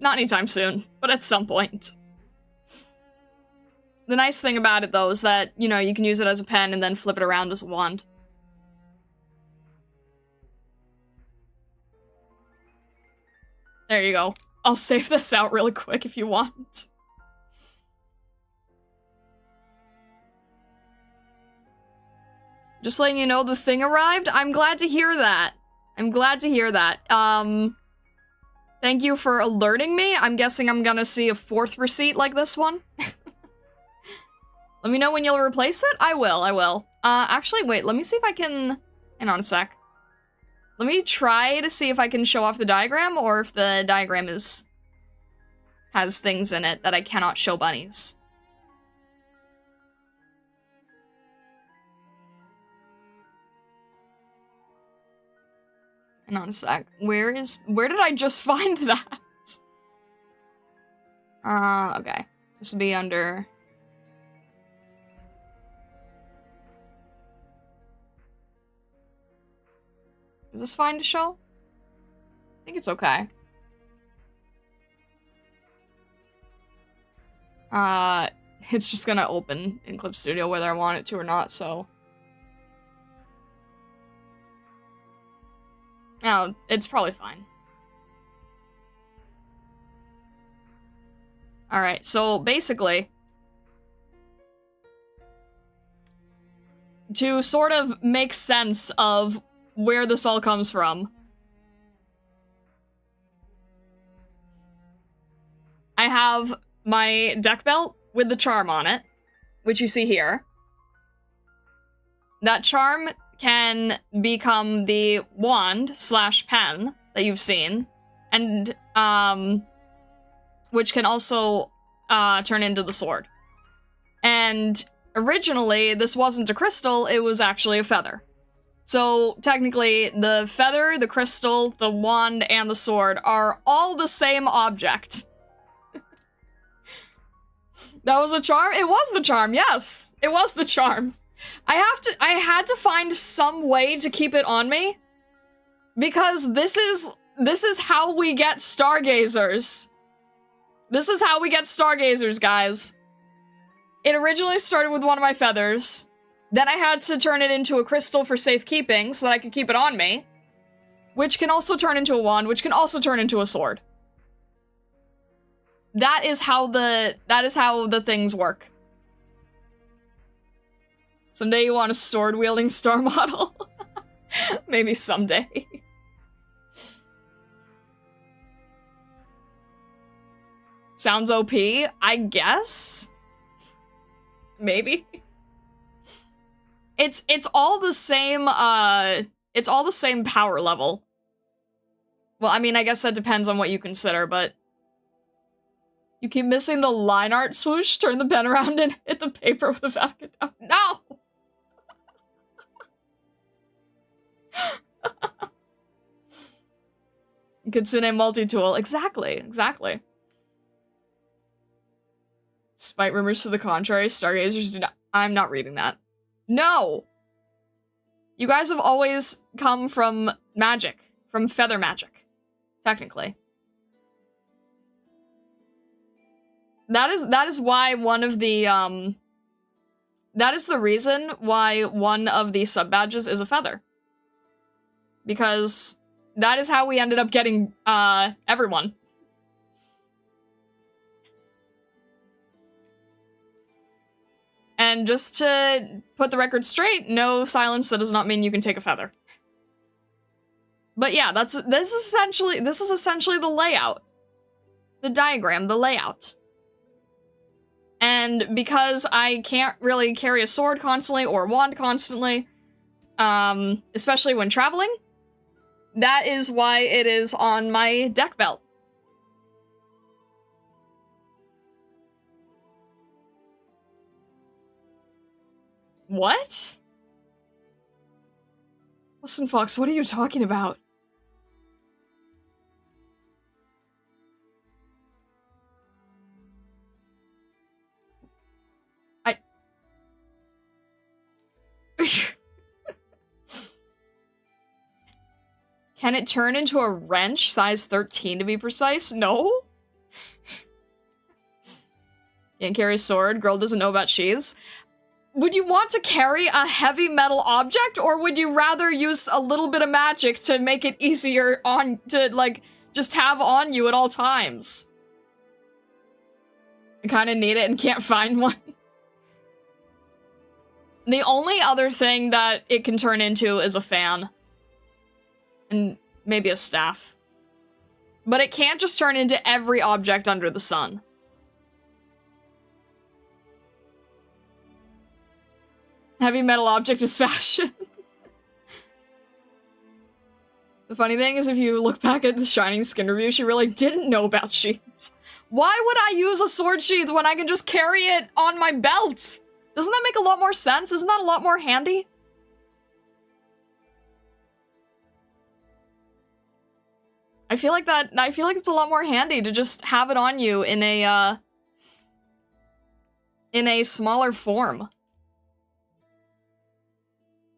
Not anytime soon, but at some point. The nice thing about it, though, is that, you know, you can use it as a pen and then flip it around as a wand. There you go. I'll save this out really quick if you want. Just letting you know the thing arrived. I'm glad to hear that. I'm glad to hear that. Thank you for alerting me. I'm guessing I'm gonna see a 4th receipt like this one. Let me know when you'll replace it. I will. Actually, wait, let me see if I can... Hang on a sec. Let me try to see if I can show off the diagram, or if the diagram has things in it that I cannot show bunnies. Hang on a sec. Where did I just find that? Okay. This would be under... Is this fine to show? I think it's okay. It's just gonna open in Clip Studio whether I want it to or not, so... Oh, it's probably fine. Alright, so basically... to sort of make sense of where this all comes from, I have my deck belt with the charm on it, which you see here. That charm can become the wand / pen that you've seen, and which can also turn into the sword. And originally, this wasn't a crystal, it was actually a feather. So technically, the feather, the crystal, the wand, and the sword are all the same object. That was a charm? It was the charm, yes! It was the charm. I had to find some way to keep it on me, because this is how we get stargazers. This is how we get stargazers, guys. It originally started with one of my feathers. Then I had to turn it into a crystal for safekeeping so that I could keep it on me, which can also turn into a wand, which can also turn into a sword. That is how the things work. Someday you want a sword-wielding star model? Maybe someday. Sounds OP, I guess? Maybe. It's all the same, it's all the same power level. Well, I mean, I guess that depends on what you consider, but... You keep missing the line art swoosh, turn the pen around and hit the paper with the Vatican. Oh, no! Kitsune multi-tool. Exactly. Despite rumors to the contrary, stargazers do not- I'm not reading that. No! You guys have always come from magic. From feather magic. Technically. That is why one of the, that is the reason why one of the sub-badges is a feather. Because that is how we ended up getting, everyone. And just to put the record straight, no silence, that does not mean you can take a feather. But yeah, this is essentially the layout. The diagram, the layout. And because I can't really carry a sword constantly or a wand constantly, especially when traveling, that is why it is on my deck belt. What? Listen, Fox, what are you talking about? Can it turn into a wrench, size 13 to be precise? No? Can't carry a sword, girl doesn't know about sheaths. Would you want to carry a heavy metal object, or would you rather use a little bit of magic to make it easier to, like, just have on you at all times? I kinda need it and can't find one. The only other thing that it can turn into is a fan. And maybe a staff. But it can't just turn into every object under the sun. Heavy metal object is fashion. The funny thing is, if you look back at the Shining Skin review, she really didn't know about sheaths. Why would I use a sword sheath when I can just carry it on my belt? Doesn't that make a lot more sense? Isn't that a lot more handy? I feel like it's a lot more handy to just have it on you in a smaller form.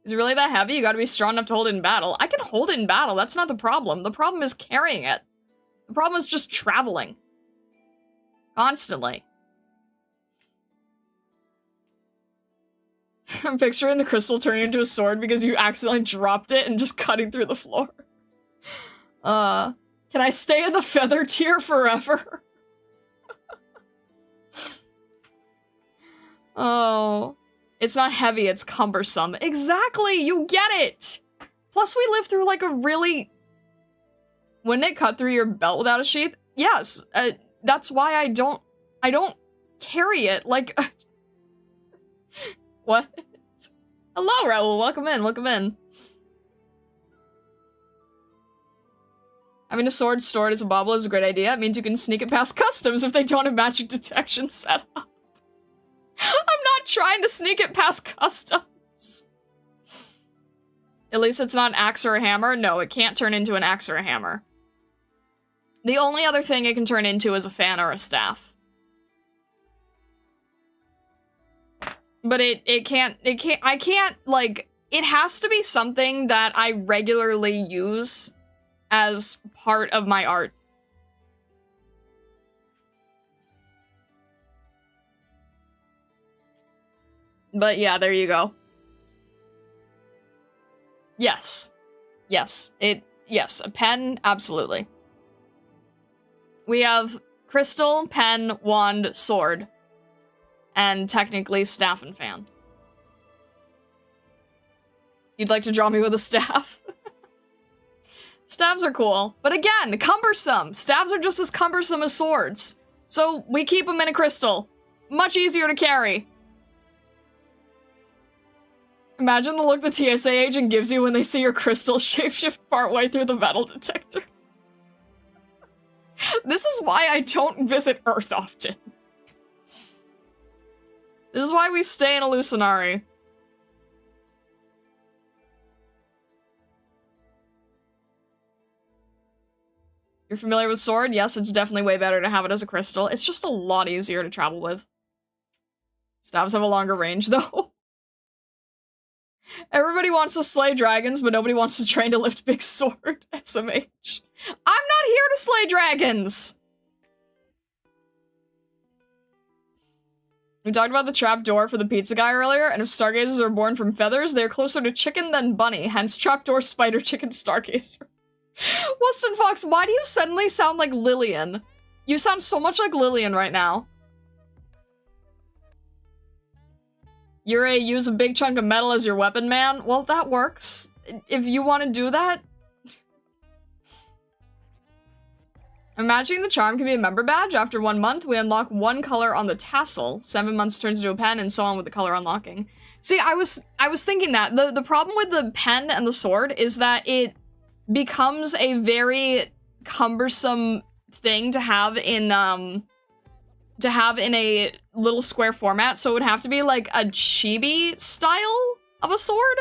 Is it really that heavy? You gotta be strong enough to hold it in battle. I can hold it in battle, that's not the problem. The problem is carrying it. The problem is just traveling. Constantly. I'm picturing the crystal turning into a sword because you accidentally dropped it and just cutting through the floor. Can I stay in the feather tier forever? Oh. It's not heavy, it's cumbersome. Exactly, you get it! Plus we live through like a really... Wouldn't it cut through your belt without a sheath? Yes, that's why I don't carry it, like... What? Hello, Raul, welcome in, welcome in. Having a sword stored as a bauble is a great idea. It means you can sneak it past customs if they don't have magic detection set up. I'm not trying to sneak it past customs. At least it's not an axe or a hammer. No, it can't turn into an axe or a hammer. The only other thing it can turn into is a fan or a staff. But I can't, like, it has to be something that I regularly use as part of my art. But yeah, there you go. Yes. Yes. Yes, a pen, absolutely. We have crystal, pen, wand, sword. And technically staff and fan. You'd like to draw me with a staff? Staves are cool. But again, cumbersome. Staves are just as cumbersome as swords. So we keep them in a crystal. Much easier to carry. Imagine the look the TSA agent gives you when they see your crystal shapeshift partway through the metal detector. This is why I don't visit Earth often. This is why we stay in Illusionari. You're familiar with sword? Yes, it's definitely way better to have it as a crystal. It's just a lot easier to travel with. Staves have a longer range, though. Everybody wants to slay dragons, but nobody wants to train to lift big sword, SMH. I'm not here to slay dragons! We talked about the trapdoor for the pizza guy earlier, and if stargazers are born from feathers, they're closer to chicken than bunny, hence trapdoor, spider, chicken, stargazer. Weston Fox, why do you suddenly sound like Lillian? You sound so much like Lillian right now. You're a use a big chunk of metal as your weapon man? Well, that works. If you want to do that. Imagining the charm can be a member badge. After 1 month, we unlock one color on the tassel. 7 months turns into a pen, and so on with the color unlocking. See, I was thinking that. The problem with the pen and the sword is that it becomes a very cumbersome thing to have in a little square format, so it would have to be like a chibi style of a sword,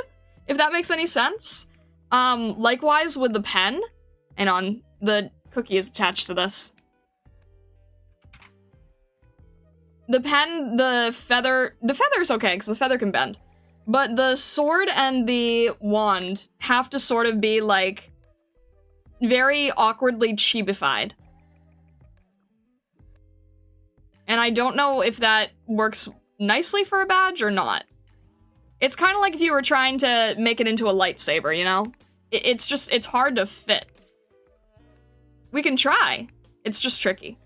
if that makes any sense. Likewise with the pen, and on the cookie is attached to this. The pen, the feather's okay, because the feather can bend. But the sword and the wand have to sort of be, like, very awkwardly chibified. And I don't know if that works nicely for a badge or not. It's kind of like if you were trying to make it into a lightsaber, you know? It's hard to fit. We can try. It's just tricky.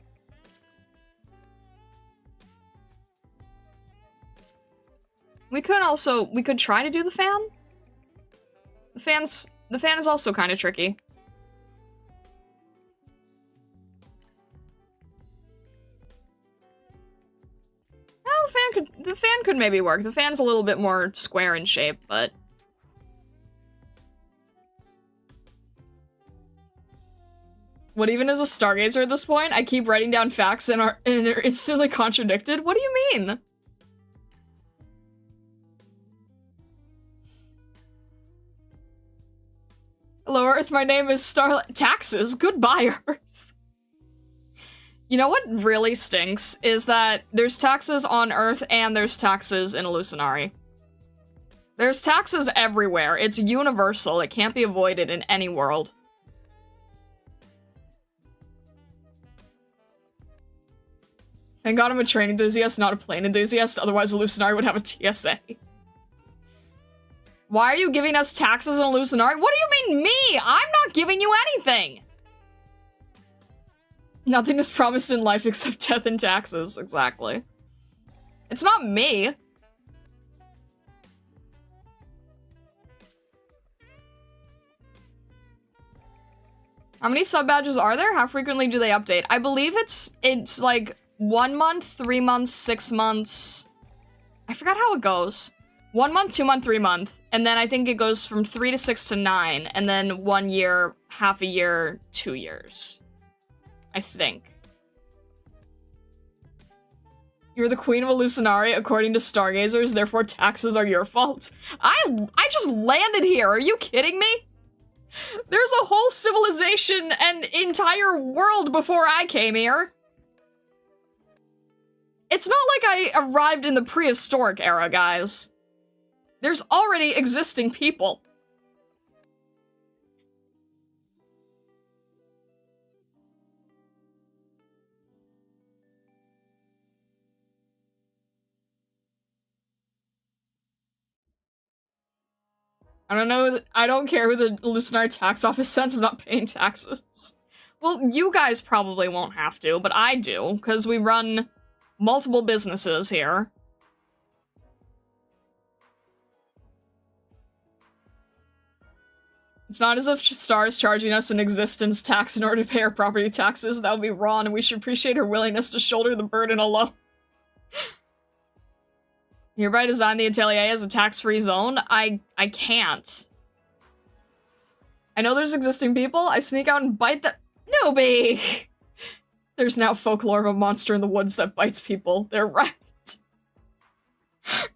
We could try to do the fan. The fan's The fan is also kind of tricky. Well, the fan could maybe work. The fan's a little bit more square in shape, but... What even is a stargazer at this point? I keep writing down facts and are instantly contradicted? What do you mean? Hello, Earth. My name is Starlight. Taxes? Goodbye, Earth. You know what really stinks is that there's taxes on Earth and there's taxes in Illusionari. There's taxes everywhere. It's universal. It can't be avoided in any world. Thank God I'm a train enthusiast, not a plane enthusiast. Otherwise, Illusionari would have a TSA. Why are you giving us taxes in Illusionari? What do you mean, me? I'm not giving you anything! Nothing is promised in life except death and taxes. Exactly. It's not me. How many sub badges are there? How frequently do they update? I believe it's like 1 month, 3 months, 6 months. I forgot how it goes. 1 month, 2 month, 3 month. And then I think it goes from 3 to 6 to 9. And then 1 year, half a year, 2 years. I think. You're the queen of Illusionari according to stargazers, therefore taxes are your fault. I just landed here, are you kidding me? There's a whole civilization and entire world before I came here. It's not like I arrived in the prehistoric era, guys. There's already existing people. I don't care who the Illusionari tax office sends, I'm not paying taxes. Well, you guys probably won't have to, but I do, because we run multiple businesses here. It's not as if Star is charging us an existence tax in order to pay our property taxes. That would be wrong, and we should appreciate her willingness to shoulder the burden alone. Hereby design the atelier as a tax-free zone? I can't. I know there's existing people. I sneak out and bite the- Newbie! There's now folklore of a monster in the woods that bites people. They're right.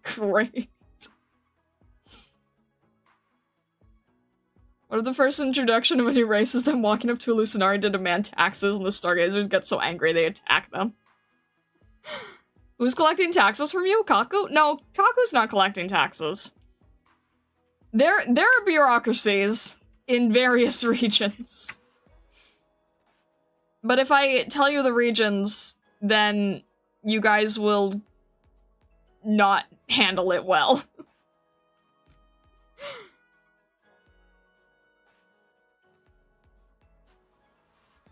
Great. What if the first introduction of a new race is them walking up to Illusionari to demand taxes and the stargazers get so angry they attack them? Who's collecting taxes from you? Kaku? No, Kaku's not collecting taxes. There are bureaucracies in various regions. But if I tell you the regions, then you guys will not handle it well.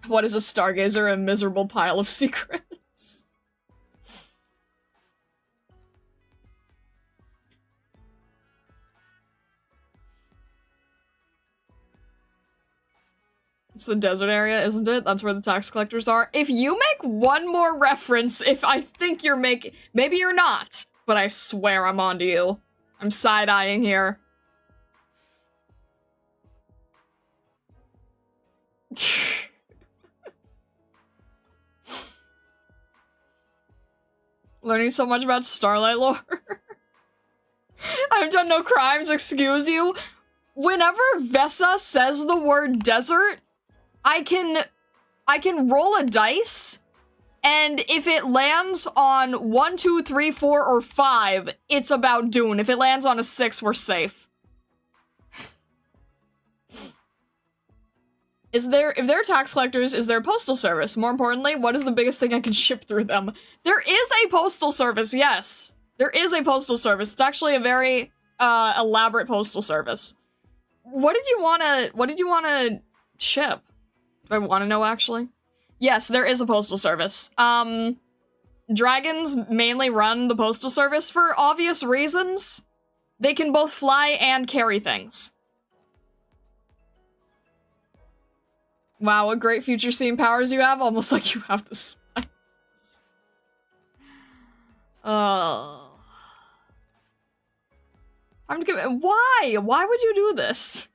What is a stargazer? A miserable pile of secrets. It's the desert area, isn't it? That's where the tax collectors are. If you make one more reference, if I think you're making- maybe you're not, but I swear I'm onto you. I'm side-eyeing here. Learning so much about Starlight lore. I've done no crimes, excuse you. Whenever Vesa says the word desert, I can roll a dice, and if it lands on 1, 2, 3, 4, or 5, it's about Dune. If it lands on a 6, we're safe. If they're tax collectors, is there a postal service? More importantly, what is the biggest thing I can ship through them? There is a postal service, yes. There is a postal service. It's actually a very, elaborate postal service. What did you wanna ship? Do I want to know, actually? Yes, there is a postal service. Dragons mainly run the postal service for obvious reasons. They can both fly and carry things. Wow, what great future seeing powers you have, almost like you have the spikes. Oh. Why? Why would you do this?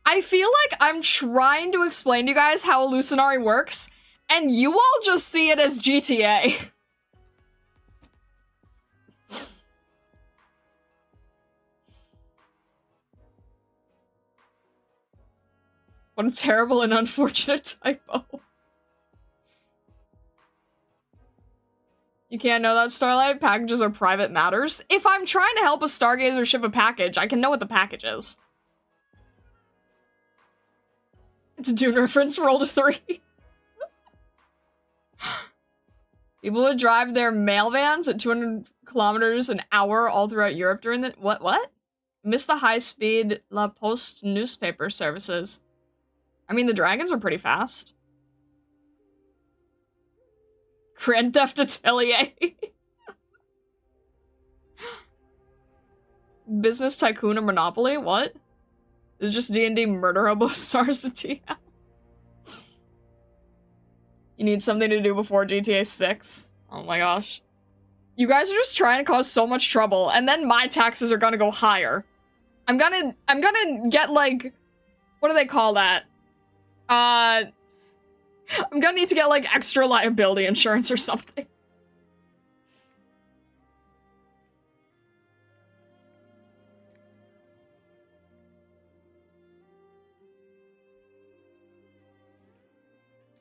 I feel like I'm trying to explain to you guys how Illusionary works, and you all just see it as GTA. What a terrible and unfortunate typo. You can't know that, Starlight? Packages are private matters. If I'm trying to help a Stargazer ship a package, I can know what the package is. It's a Dune reference, roll to 3. People would drive their mail vans at 200 kilometers an hour all throughout Europe during the- What? Miss the high-speed La Poste newspaper services. I mean, the dragons are pretty fast. Grand Theft Atelier. Business Tycoon or Monopoly? What? It's just D&D Murder Hobo stars the TM. You need something to do before GTA 6. Oh my gosh. You guys are just trying to cause so much trouble, and then my taxes are gonna go higher. I'm gonna get, like, what do they call that? I'm gonna need to get, like, extra liability insurance or something.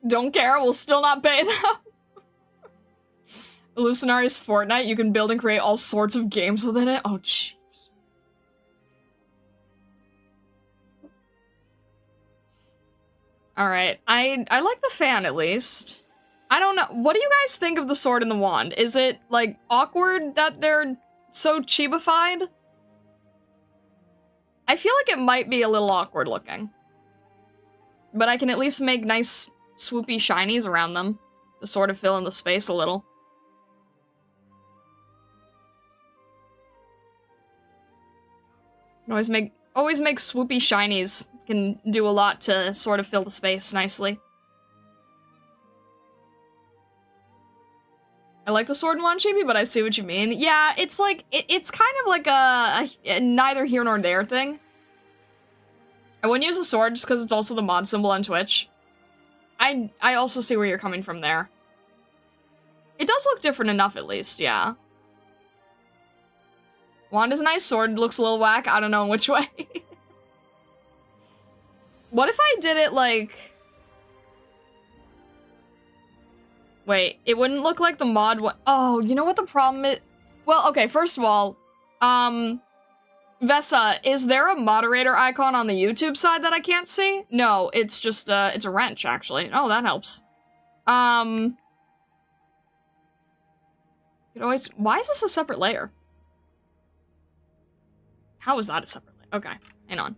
Don't care, we'll still not pay them. Illusionari's Fortnite, you can build and create all sorts of games within it. Oh, jeez. Alright, I like the fan, at least. I don't know, what do you guys think of the sword and the wand? Is it, like, awkward that they're so chibified? I feel like it might be a little awkward looking. But I can at least make nice swoopy shinies around them to sort of fill in the space a little. Always make swoopy shinies. Can do a lot to sort of fill the space nicely. I like the sword and wand chibi, but I see what you mean. Yeah, it's like, it's kind of like a neither here nor there thing. I wouldn't use a sword just because it's also the mod symbol on Twitch. I also see where you're coming from there. It does look different enough, at least, yeah. Wand is a nice sword, looks a little whack, I don't know in which way. What if I did it like... Wait, it wouldn't look like the mod one. Oh, you know what the problem is? Well, okay, first of all, Vesa, is there a moderator icon on the YouTube side that I can't see? No, it's just, it's a wrench, actually. Oh, that helps. It always... Why is this a separate layer? How is that a separate layer? Okay, hang on.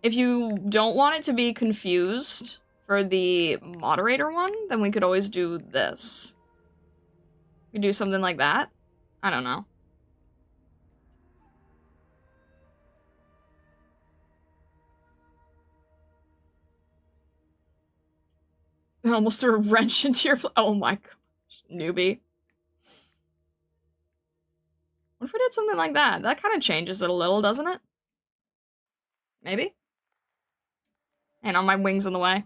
If you don't want it to be confused for the moderator one, then we could always do this. We could do something like that. I don't know. I almost threw a wrench into your... Oh my gosh, newbie. What if we did something like that? That kind of changes it a little, doesn't it? Maybe? And on my wings in the way.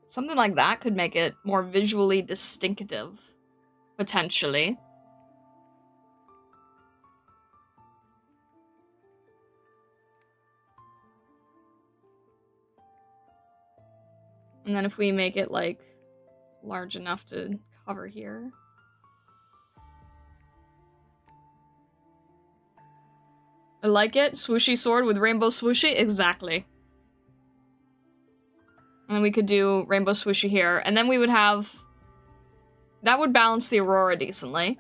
Something like that could make it more visually distinctive. Potentially. And then if we make it, like, large enough to cover here. I like it. Swooshy sword with rainbow swooshy. Exactly. And then we could do rainbow swooshy here. And then we would have... That would balance the Aurora decently.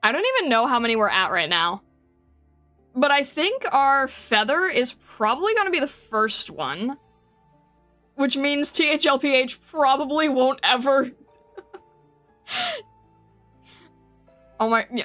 I don't even know how many we're at right now. But I think our feather is probably going to be the first one. Which means THLPH probably won't ever... Oh my... Yeah.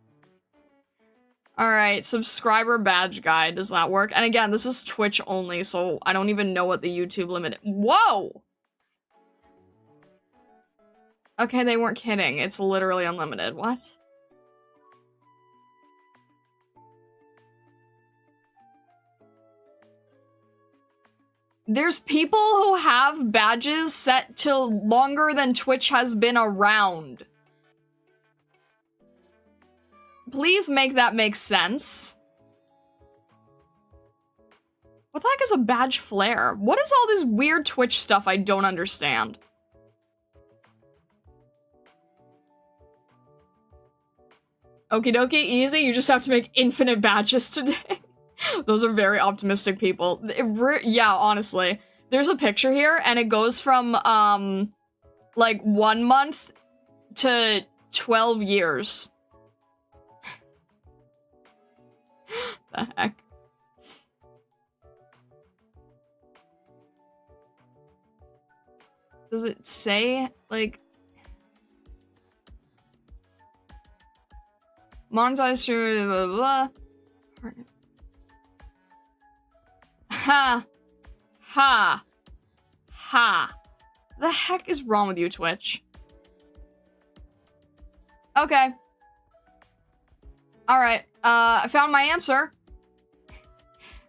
Alright, subscriber badge guide. Does that work? And again, this is Twitch only, so I don't even know what the YouTube limit- Whoa! Okay, they weren't kidding. It's literally unlimited. What? There's people who have badges set to longer than Twitch has been around. Please make that make sense. What the heck is a badge flare? What is all this weird Twitch stuff I don't understand? Okie dokie, easy. You just have to make infinite badges today. Those are very optimistic people. Yeah, honestly. There's a picture here, and it goes from, like, 1 month to 12 years. The heck? Does it say, like... Monetize through blah, blah, blah. Ha. Ha. Ha. The heck is wrong with you, Twitch? Okay. Alright, I found my answer.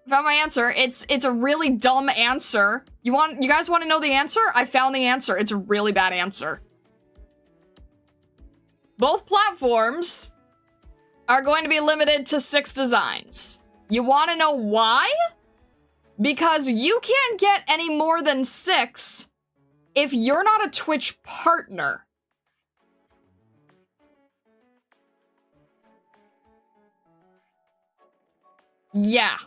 It's a really dumb answer. You guys want to know the answer? I found the answer. It's a really bad answer. Both platforms are going to be limited to 6 designs. You want to know why? Because you can't get any more than 6 if you're not a Twitch partner. Yeah.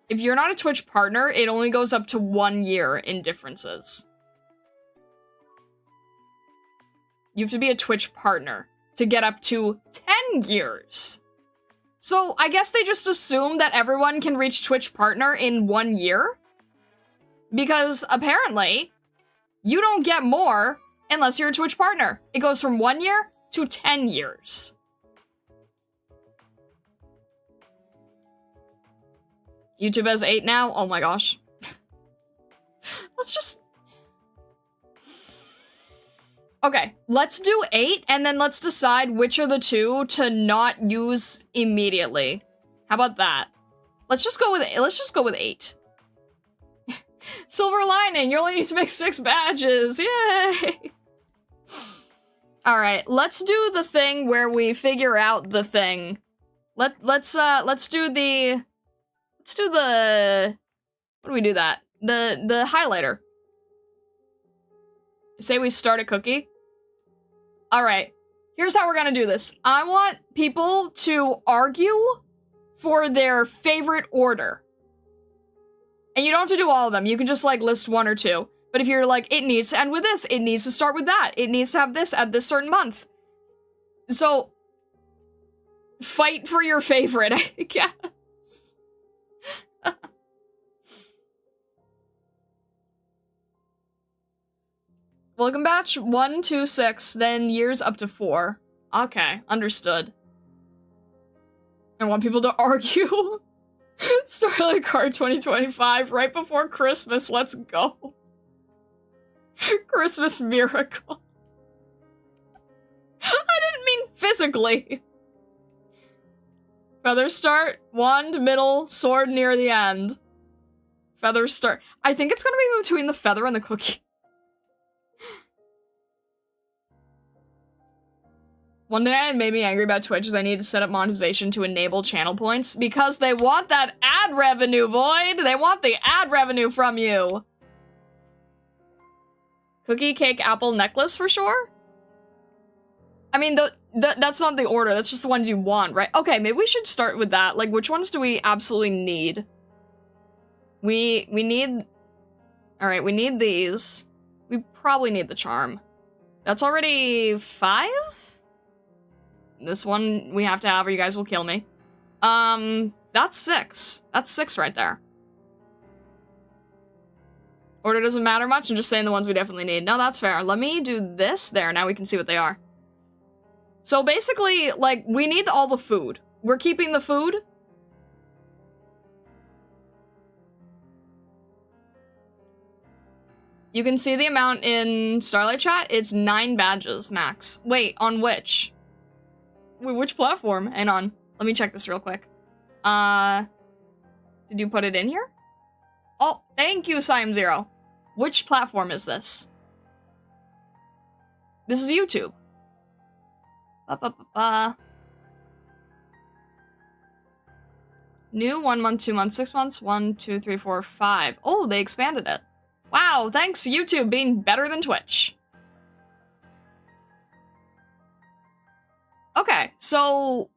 If you're not a Twitch partner, it only goes up to 1 year in differences. You have to be a Twitch partner to get up to 10 years. So I guess they just assume that everyone can reach Twitch partner in 1 year? Because apparently, you don't get more unless you're a Twitch partner. It goes from 1 year to 10 years. YouTube has 8 now? Oh my gosh. Let's just... Okay, let's do 8, and then let's decide which are the 2 to not use immediately. How about that? Let's just go with 8. Silver lining, you only need to make 6 badges. Yay! Alright, let's do the thing where we figure out the thing. Let's do the... What do we do that? The highlighter. Say we start a cookie. Alright, here's how we're gonna do this. I want people to argue for their favorite order. And you don't have to do all of them. You can just, like, list 1 or 2. But if you're like, it needs to end with this, it needs to start with that, it needs to have this at this certain month. So, fight for your favorite, I guess. Welcome batch 1 to 6, then years up to 4. Okay, understood. I want people to argue. Starlight Card 2025, right before Christmas, let's go. Christmas miracle. I didn't mean physically. Feathers start, wand, middle, sword near the end. Feathers start. I think it's gonna be between the feather and the cookie. One thing that made me angry about Twitch is I need to set up monetization to enable channel points because they want that ad revenue, Void! They want the ad revenue from you! Cookie, cake, apple, necklace for sure? I mean, that's not the order, that's just the ones you want, right? Okay, maybe we should start with that. Like, which ones do we absolutely need? We need... Alright, we need these. We probably need the charm. That's already 5? This one we have to have or you guys will kill me. That's 6. That's 6 right there. Order doesn't matter much, I'm just saying the ones we definitely need. No, that's fair. Let me do this there, now we can see what they are. So basically, like, we need all the food. We're keeping the food. You can see the amount in Starlight Chat. It's 9 badges, max. Wait, on which? Wait, which platform? Hang on. Let me check this real quick. Did you put it in here? Oh, thank you, Siam0. Which platform is this? This is YouTube. New, 1 month, 2 months, 6 months, 1, 2, 3, 4, 5. Oh, they expanded it. Wow, thanks YouTube being better than Twitch. Okay, so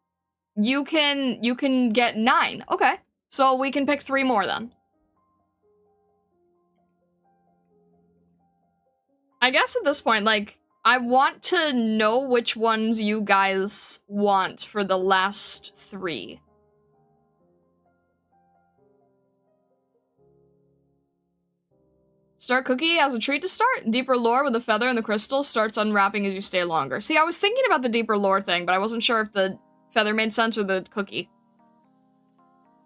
you can get 9. Okay, so we can pick 3 more then. I guess at this point, like, I want to know which ones you guys want for the last 3. Start cookie as a treat to start. Deeper lore with the feather and the crystal starts unwrapping as you stay longer. See, I was thinking about the deeper lore thing, but I wasn't sure if the feather made sense or the cookie.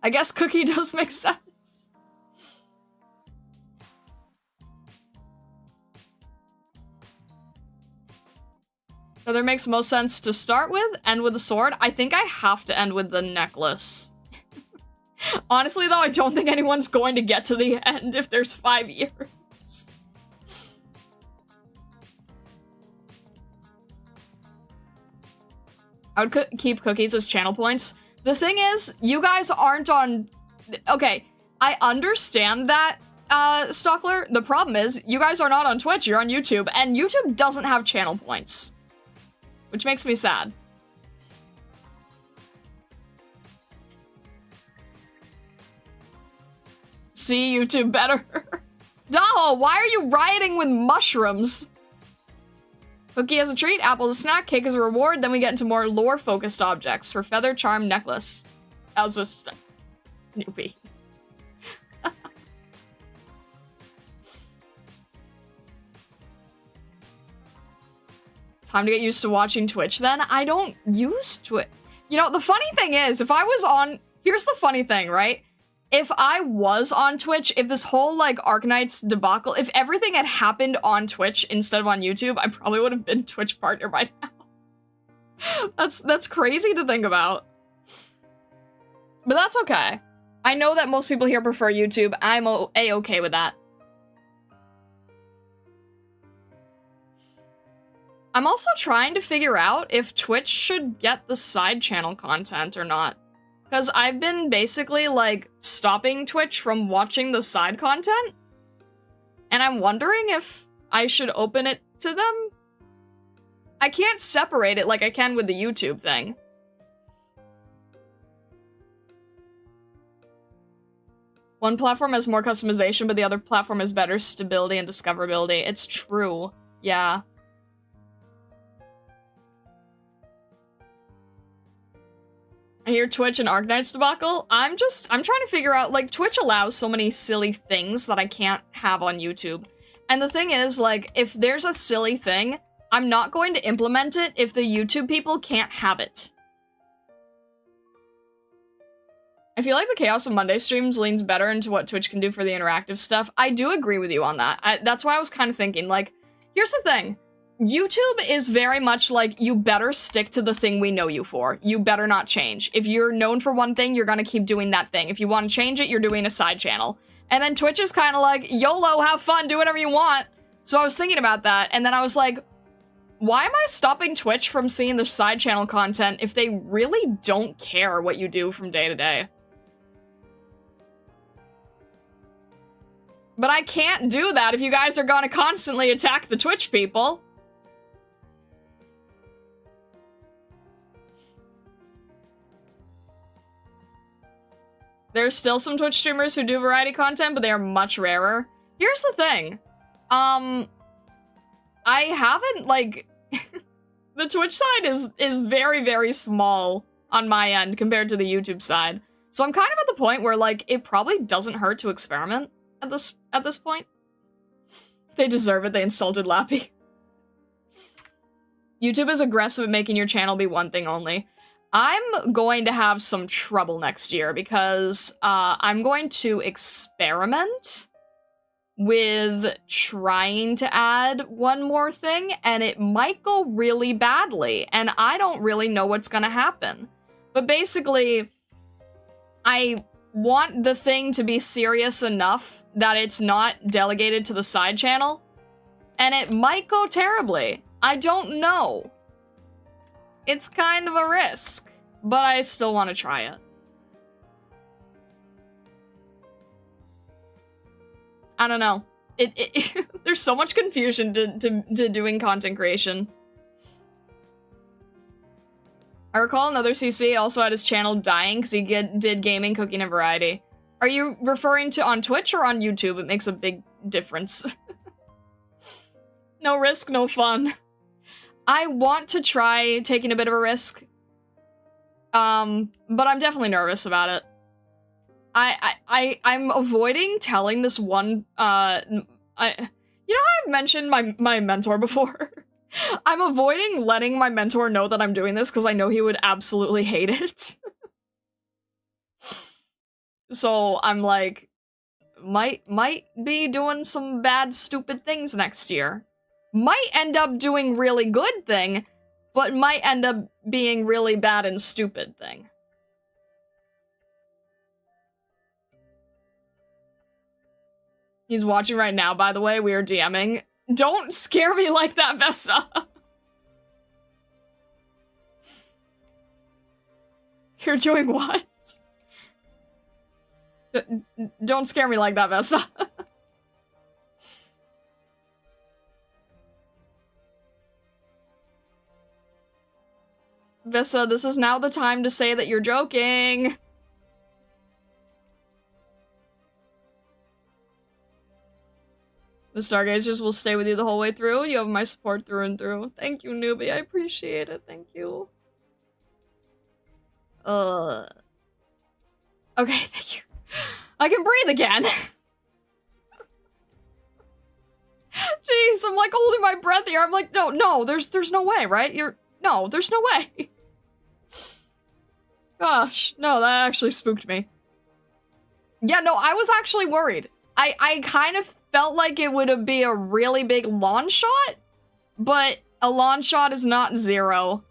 I guess cookie does make sense. Feather makes most sense to start with, end with the sword. I think I have to end with the necklace. Honestly, though, I don't think anyone's going to get to the end if there's 5 years. I would keep cookies as channel points. The thing is, you guys aren't on... Okay, I understand that, Stockler. The problem is, you guys are not on Twitch, you're on YouTube, and YouTube doesn't have channel points. Which makes me sad. See YouTube better. Daho, why are you rioting with mushrooms? Cookie as a treat, apple as a snack, cake as a reward, then we get into more lore-focused objects. For feather, charm, necklace. As a newbie. Time to get used to watching Twitch then? I don't use Twitch. You know, the funny thing is, if I was on... Here's the funny thing, right? If I was on Twitch, if this whole, like, Arknights debacle, if everything had happened on Twitch instead of on YouTube, I probably would have been Twitch partner by now. That's crazy to think about. But that's okay. I know that most people here prefer YouTube. I'm A-okay with that. I'm also trying to figure out if Twitch should get the side channel content or not. Because I've been basically, like, stopping Twitch from watching the side content. And I'm wondering if I should open it to them? I can't separate it like I can with the YouTube thing. One platform has more customization, but the other platform has better stability and discoverability. It's true. Yeah. I hear Twitch and Arknights debacle. I'm trying to figure out, like, Twitch allows so many silly things that I can't have on YouTube. And the thing is, like, if there's a silly thing, I'm not going to implement it if the YouTube people can't have it. I feel like the Chaos of Monday streams leans better into what Twitch can do for the interactive stuff. I do agree with you on that. That's why I was kind of thinking, like, here's the thing. YouTube is very much like, you better stick to the thing we know you for. You better not change. If you're known for one thing, you're gonna keep doing that thing. If you want to change it, you're doing a side channel. And then Twitch is kind of like, YOLO, have fun, do whatever you want. So I was thinking about that, and then I was like, why am I stopping Twitch from seeing the side channel content if they really don't care what you do from day to day? But I can't do that if you guys are gonna constantly attack the Twitch people. There's still some Twitch streamers who do variety content, but they are much rarer. Here's the thing. I haven't, like... the Twitch side is very, very small on my end compared to the YouTube side. So I'm kind of at the point where, like, it probably doesn't hurt to experiment at this point. They deserve it, they insulted Lappy. YouTube is aggressive at making your channel be one thing only. I'm going to have some trouble next year because I'm going to experiment with trying to add one more thing, and it might go really badly, and I don't really know what's gonna happen. But basically, I want the thing to be serious enough that it's not delegated to the side channel, and it might go terribly. I don't know. It's kind of a risk, but I still want to try it. I don't know. There's so much confusion to doing content creation. I recall another CC also had his channel dying because he did gaming, cooking, and variety. Are you referring to on Twitch or on YouTube? It makes a big difference. No risk, no fun. I want to try taking a bit of a risk. But I'm definitely nervous about it. I'm avoiding telling this one, you know how I've mentioned my mentor before? I'm avoiding letting my mentor know that I'm doing this because I know he would absolutely hate it. So I'm like, might be doing some bad, stupid things next year. Might end up doing really good thing, but might end up being really bad and stupid thing. He's watching right now, by the way. We are DMing. Don't scare me like that, Vessa. You're doing what? Don't scare me like that, Vessa. Vessa, this is now the time to say that you're joking. The Stargazers will stay with you the whole way through. You have my support through and through. Thank you, newbie. I appreciate it. Thank you. Okay, thank you. I can breathe again. Jeez, I'm like holding my breath here. I'm like, no, there's no way, right? No, there's no way. Gosh, no, that actually spooked me. Yeah, no, I was actually worried. I kind of felt like it would be a really big launch shot, but a launch shot is not 0.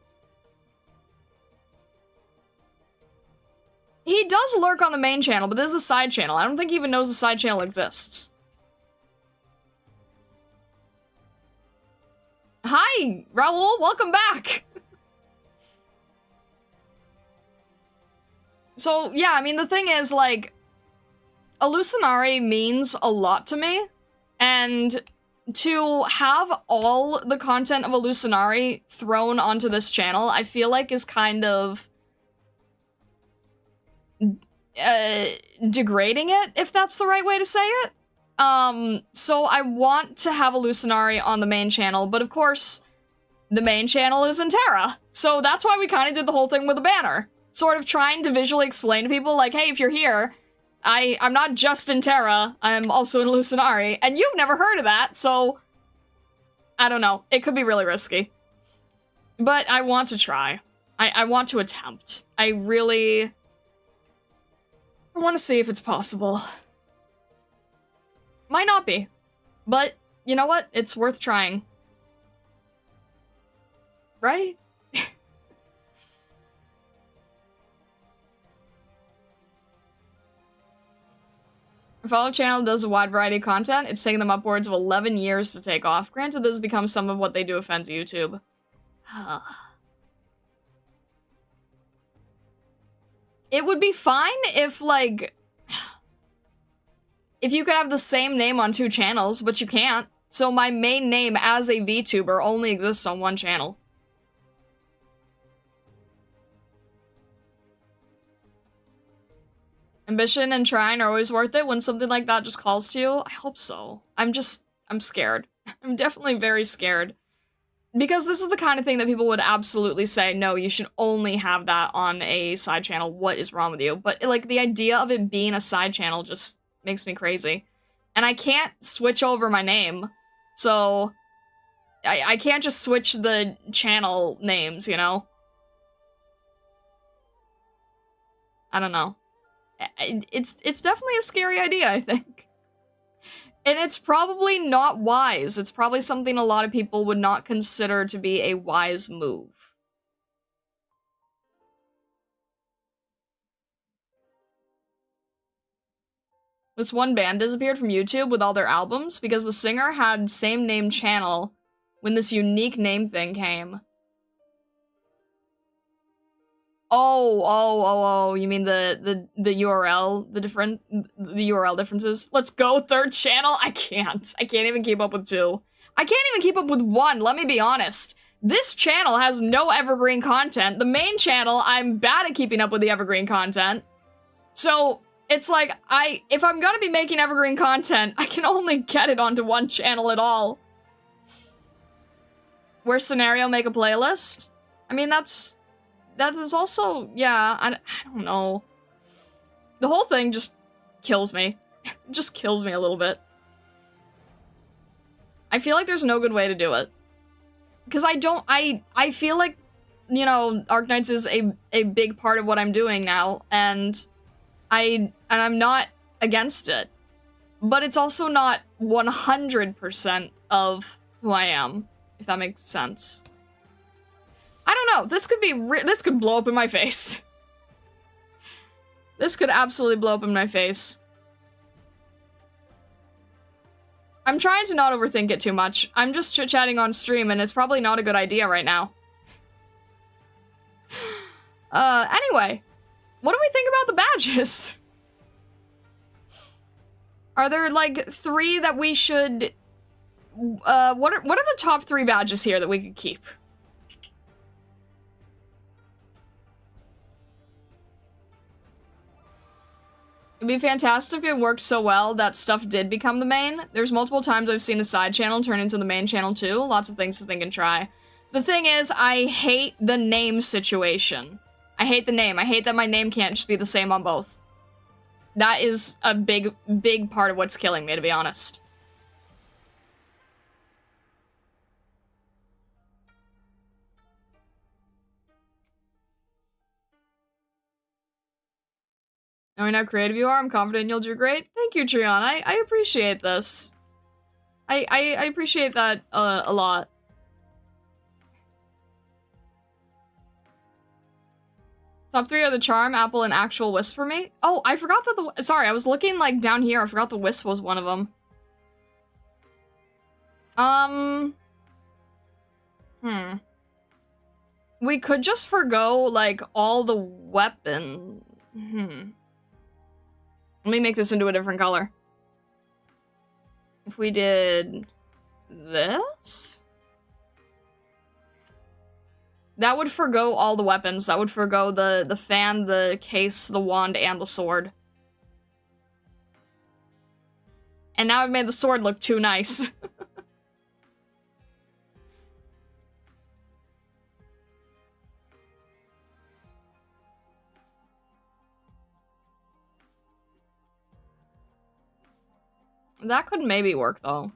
He does lurk on the main channel, but this is a side channel. I don't think he even knows the side channel exists. Hi, Raul, welcome back! So, yeah, I mean, the thing is, like, Illusionari means a lot to me, and to have all the content of Illusionari thrown onto this channel, I feel like is kind of degrading it, if that's the right way to say it. So I want to have Illusionari on the main channel, but of course, the main channel is in Terra, so that's why we kind of did the whole thing with a banner. Sort of trying to visually explain to people, like, hey, if you're here, I'm not just in Terra, I'm also in Illusionari, and you've never heard of that, so I don't know. It could be really risky. But I want to try. I want to attempt. I want to see if it's possible. Might not be. But, you know what? It's worth trying. Right? If Follow Channel does a wide variety of content, it's taken them upwards of 11 years to take off. Granted, this has become some of what they do offends YouTube. It would be fine if, like, if you could have the same name on 2 channels, but you can't. So my main name as a VTuber only exists on 1 channel. Ambition and trying are always worth it when something like that just calls to you. I hope so. I'm scared. I'm definitely very scared. Because this is the kind of thing that people would absolutely say, no, you should only have that on a side channel. What is wrong with you? But, like, the idea of it being a side channel just makes me crazy. And I can't switch over my name. So, I can't just switch the channel names, you know? I don't know. It's definitely a scary idea, I think. And it's probably not wise. It's probably something a lot of people would not consider to be a wise move. This one band disappeared from YouTube with all their albums because the singer had same name channel when this unique name thing came. Oh, you mean the URL, the URL differences? Let's go, third channel? I can't even keep up with 2. I can't even keep up with 1, let me be honest. This channel has no evergreen content. The main channel, I'm bad at keeping up with the evergreen content. So, it's like, if I'm gonna be making evergreen content, I can only get it onto 1 channel at all. Worst scenario, make a playlist? I mean, that is also, yeah, I don't know. The whole thing just kills me. Just kills me a little bit. I feel like there's no good way to do it. Because I feel like, you know, Arknights is a big part of what I'm doing now, and I'm not against it. But it's also not 100% of who I am, if that makes sense. I don't know, this could blow up in my face. This could absolutely blow up in my face. I'm trying to not overthink it too much. I'm just chit-chatting on stream, and it's probably not a good idea right now. Anyway. What do we think about the badges? Are there, like, 3 that we should... what are the top 3 badges here that we could keep? It'd be fantastic if it worked so well that stuff did become the main. There's multiple times I've seen a side channel turn into the main channel too. Lots of things to think and try. The thing is, I hate the name situation. I hate the name. I hate that my name can't just be the same on both. That is a big, big part of what's killing me, to be honest. Knowing how creative you are, I'm confident you'll do great. Thank you, Trion. I appreciate this. I appreciate that a lot. Top 3 are the Charm, Apple, and Actual Wisp for me. Oh, I forgot that sorry, I was looking, like, down here. I forgot the Wisp was one of them. We could just forgo, like, all the weapon. Let me make this into a different color. If we did this? That would forgo all the weapons. That would forgo the fan, the case, the wand, and the sword. And now I've made the sword look too nice. That could maybe work, though.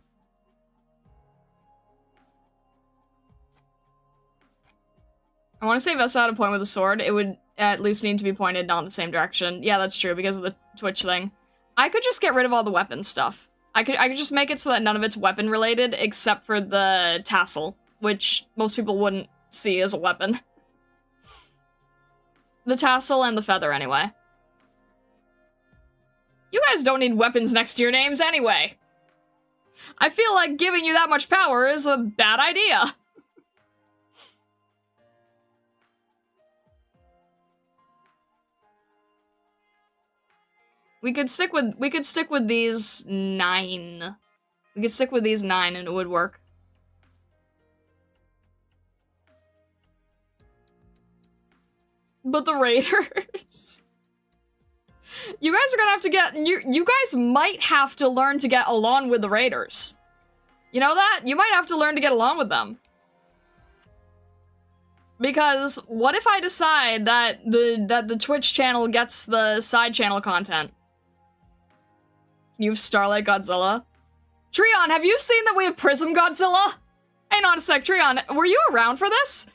I want to say Vesta had a point with a sword. It would at least need to be pointed not in the same direction. Yeah, that's true, because of the Twitch thing. I could just get rid of all the weapon stuff. I could just make it so that none of it's weapon-related, except for the tassel, which most people wouldn't see as a weapon. The tassel and the feather, anyway. You guys don't need weapons next to your names anyway. I feel like giving you that much power is a bad idea. We could stick with these 9. We could stick with these 9 and it would work. But the Raiders... You guys are gonna have to get... You guys might have to learn to get along with the Raiders. You know that? You might have to learn to get along with them. Because what if I decide that the Twitch channel gets the side channel content? Can you have Starlight Godzilla? Trion, have you seen that we have Prism Godzilla? Hang on a sec, Treon, were you around for this?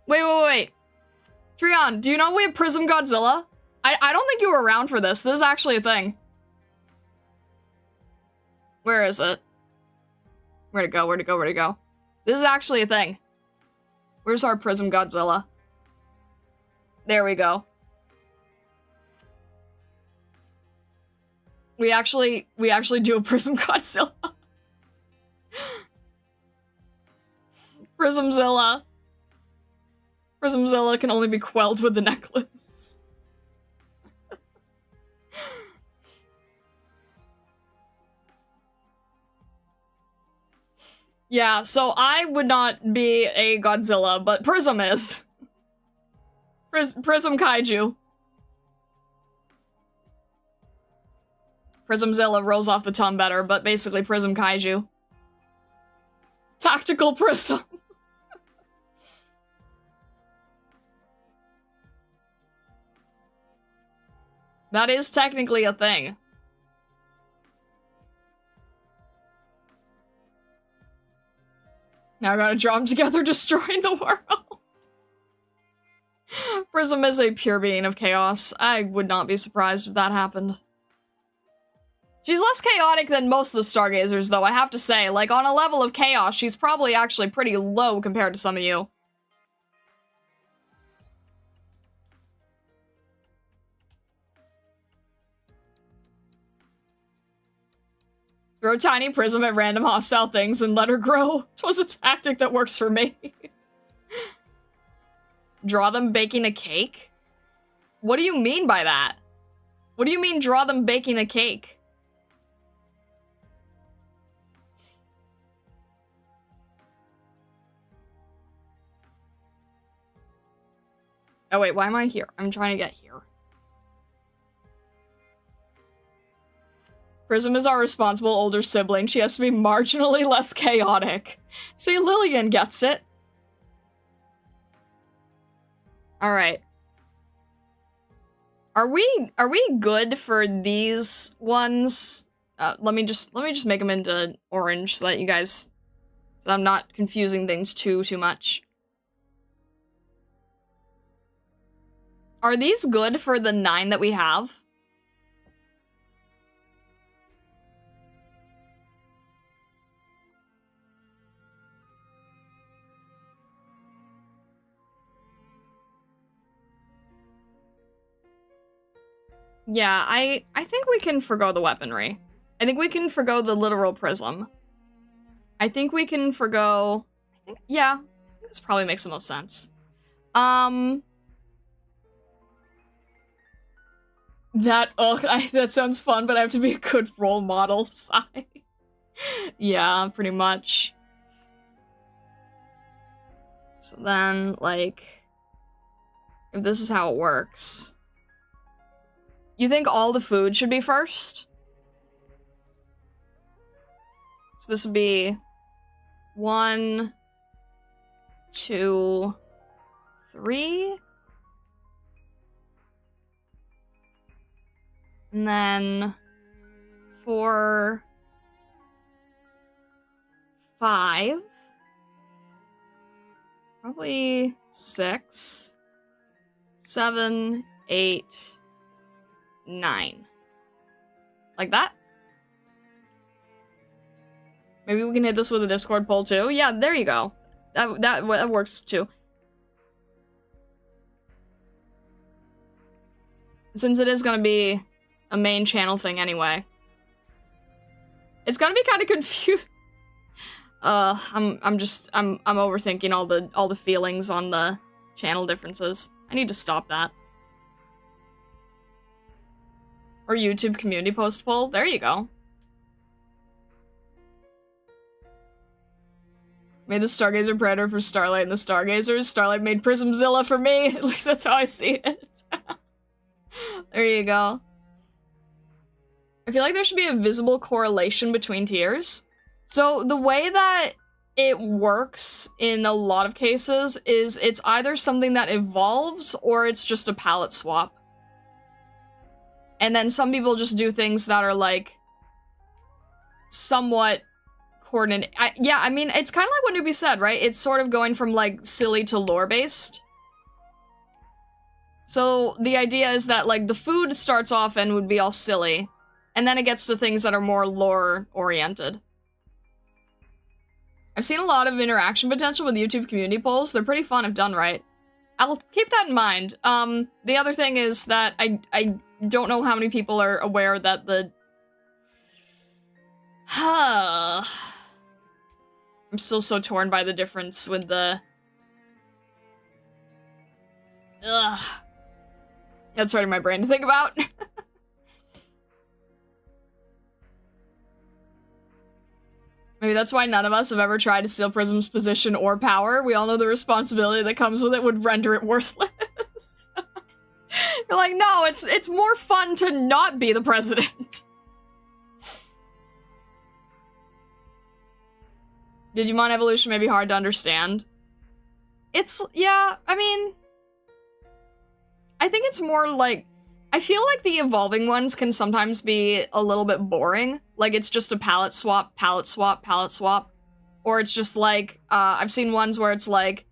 Wait. Treon, do you know we have Prism Godzilla? I don't think you were around for this. This is actually a thing. Where is it? Where'd it go? This is actually a thing. Where's our Prism Godzilla? There we go. We actually do a Prism Godzilla. Prismzilla. Prismzilla can only be quelled with the necklace. Yeah, so I would not be a Godzilla, but Prism is. Prism Kaiju. Prismzilla rolls off the tongue better, but basically Prism Kaiju. Tactical Prism. That is technically a thing. Now I gotta draw them together, destroying the world. Prism is a pure being of chaos. I would not be surprised if that happened. She's less chaotic than most of the Stargazers, though, I have to say. Like, on a level of chaos, she's probably actually pretty low compared to some of you. Throw tiny prism at random hostile things and let her grow. 'Twas a tactic that works for me. Draw them baking a cake? What do you mean by that? What do you mean draw them baking a cake? Oh wait, why am I here? I'm trying to get here. Prism is our responsible older sibling. She has to be marginally less chaotic. See, Lillian gets it. Alright. Are we good for these ones? Let me just make them into orange so that you guys, so I'm not confusing things too much. Are these good for the 9 that we have? Yeah, I think we can forgo the weaponry. I think we can forgo the literal prism. I think we can forgo... yeah, this probably makes the most sense. That sounds fun, but I have to be a good role model, sigh. Yeah, pretty much. So then, like, if this is how it works... You think all the food should be first? So this would be 1, 2, 3. And then 4, 5. Probably 6, 7, 8, 9. Like that? Maybe we can hit this with a Discord poll too? Yeah, there you go. That works too. Since it is gonna be a main channel thing anyway. It's gonna be kind of confused. I'm overthinking all the feelings on the channel differences. I need to stop that. Or YouTube community post poll. There you go. Made the Stargazer Predator for Starlight and the Stargazers. Starlight made Prismzilla for me. At least that's how I see it. There you go. I feel like there should be a visible correlation between tiers. So the way that it works in a lot of cases is it's either something that evolves or it's just a palette swap. And then some people just do things that are, like, somewhat coordinate. Yeah, I mean, it's kind of like what Newbie said, right? It's sort of going from, like, silly to lore-based. So the idea is that, like, the food starts off and would be all silly, and then it gets to things that are more lore-oriented. I've seen a lot of interaction potential with YouTube community polls. They're pretty fun if done right. I'll keep that in mind. The other thing is that I don't know how many people are aware that the... I'm still so torn by the difference with the... Ugh. That's hurting my brain to think about. Maybe that's why none of us have ever tried to steal Prism's position or power. We all know the responsibility that comes with it would render it worthless. You're like, no, it's more fun to not be the president. Digimon evolution may be hard to understand. Yeah, I mean... I think it's more like... I feel like the evolving ones can sometimes be a little bit boring. Like, it's just a palette swap, palette swap, palette swap. Or it's just like, I've seen ones where it's like,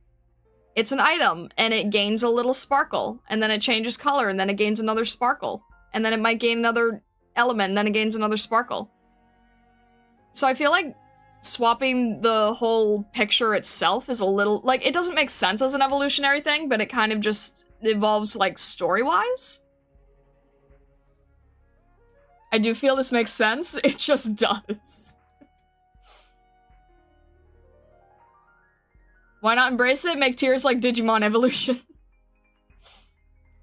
it's an item, and it gains a little sparkle, and then it changes color, and then it gains another sparkle. And then it might gain another element, and then it gains another sparkle. So I feel like swapping the whole picture itself is a little... Like, it doesn't make sense as an evolutionary thing, but it kind of just evolves, like, story-wise. I do feel this makes sense, it just does. Why not embrace it? Make tears like Digimon evolution.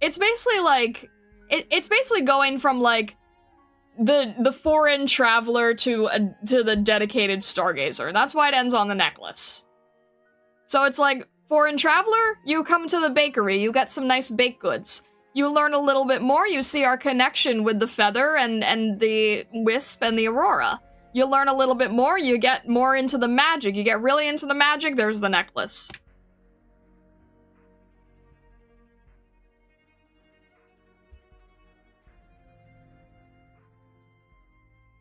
It's basically like... It's basically going from, like, the foreign traveler to the dedicated stargazer. That's why it ends on the necklace. So it's like, foreign traveler, you come to the bakery, you get some nice baked goods. You learn a little bit more, you see our connection with the feather and the wisp and the aurora. You learn a little bit more, you get more into the magic. You get really into the magic, there's the necklace.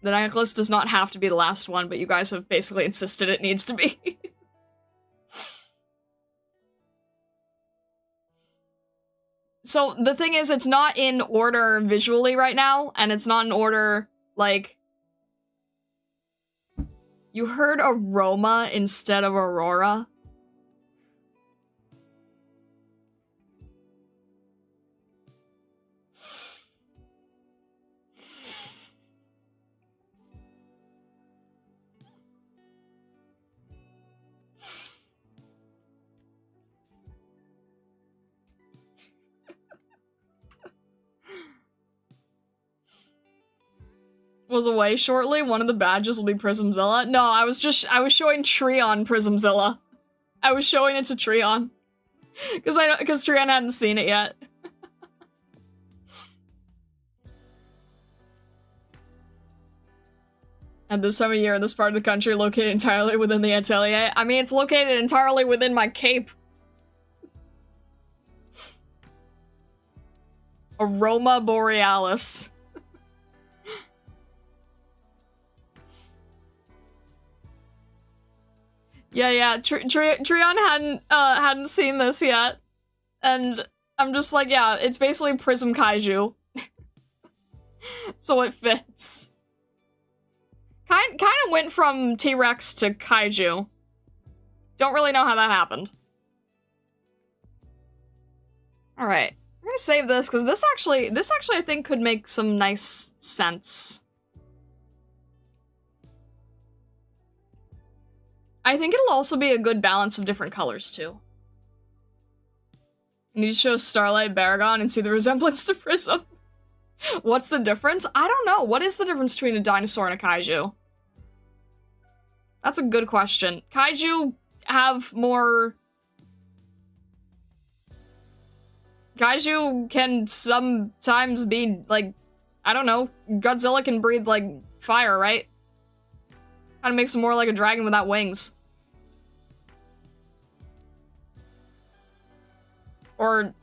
The necklace does not have to be the last one, but you guys have basically insisted it needs to be. So, the thing is, it's not in order visually right now, and it's not in order, like... You heard aroma instead of aurora? Was away shortly. One of the badges will be Prismzilla. No, I was showing Treon Prismzilla. I was showing it to Treon. Because Treon hadn't seen it yet. At this time of year, this part of the country located entirely within the atelier. I mean, it's located entirely within my cape. Aroma Borealis. Yeah, Treon hadn't seen this yet. And I'm just like, yeah, it's basically Prism Kaiju. So it fits. Kind of went from T-Rex to Kaiju. Don't really know how that happened. Alright, I'm gonna save this, because this actually I think could make some nice sense. I think it'll also be a good balance of different colors, too. You need to show Starlight Baragon and see the resemblance to Prism. What's the difference? I don't know. What is the difference between a dinosaur and a kaiju? That's a good question. Kaiju have more... Kaiju can sometimes be, like, I don't know, Godzilla can breathe, like, fire, right? Kinda makes him more like a dragon without wings. Or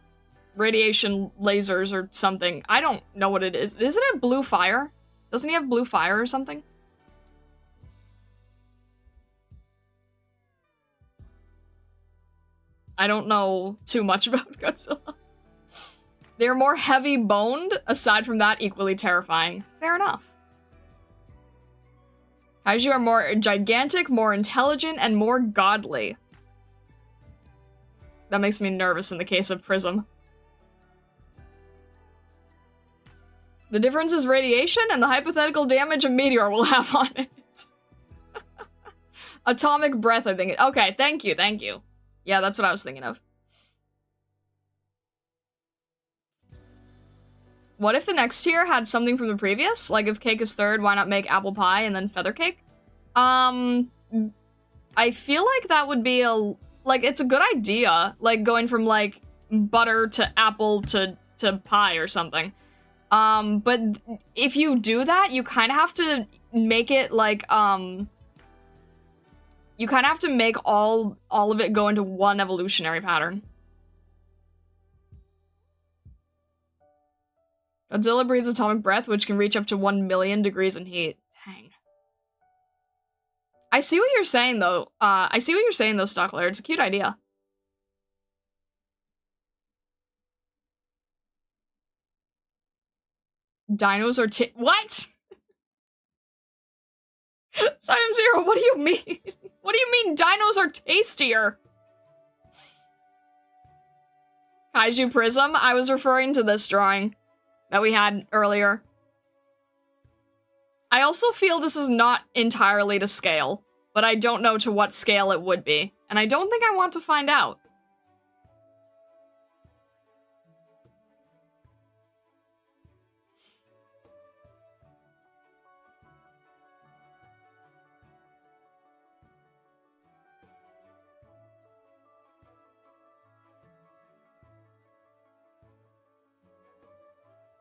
radiation lasers or something. I don't know what it is. Isn't it blue fire? Doesn't he have blue fire or something? I don't know too much about Godzilla. They're more heavy-boned. Aside from that, equally terrifying. Fair enough. Kaiju are more gigantic, more intelligent, and more godly. That makes me nervous in the case of Prism. The difference is radiation and the hypothetical damage a meteor will have on it. Atomic breath, I think. Okay, thank you, thank you. Yeah, that's what I was thinking of. What if the next tier had something from the previous? Like, if cake is third, why not make apple pie and then feather cake? I feel like that would be like, it's a good idea. Like, going from, like, butter to apple to pie or something. But if you do that, you kind of have to make it, like, you kind of have to make all of it go into one evolutionary pattern. Godzilla breathes atomic breath, which can reach up to 1 million degrees in heat. Dang. I see what you're saying, though. Stockler. It's a cute idea. Dinos are what? Siam Zero, what do you mean? What do you mean dinos are tastier? Kaiju Prism? I was referring to this drawing that we had earlier. I also feel this is not entirely to scale, but I don't know to what scale it would be, and I don't think I want to find out.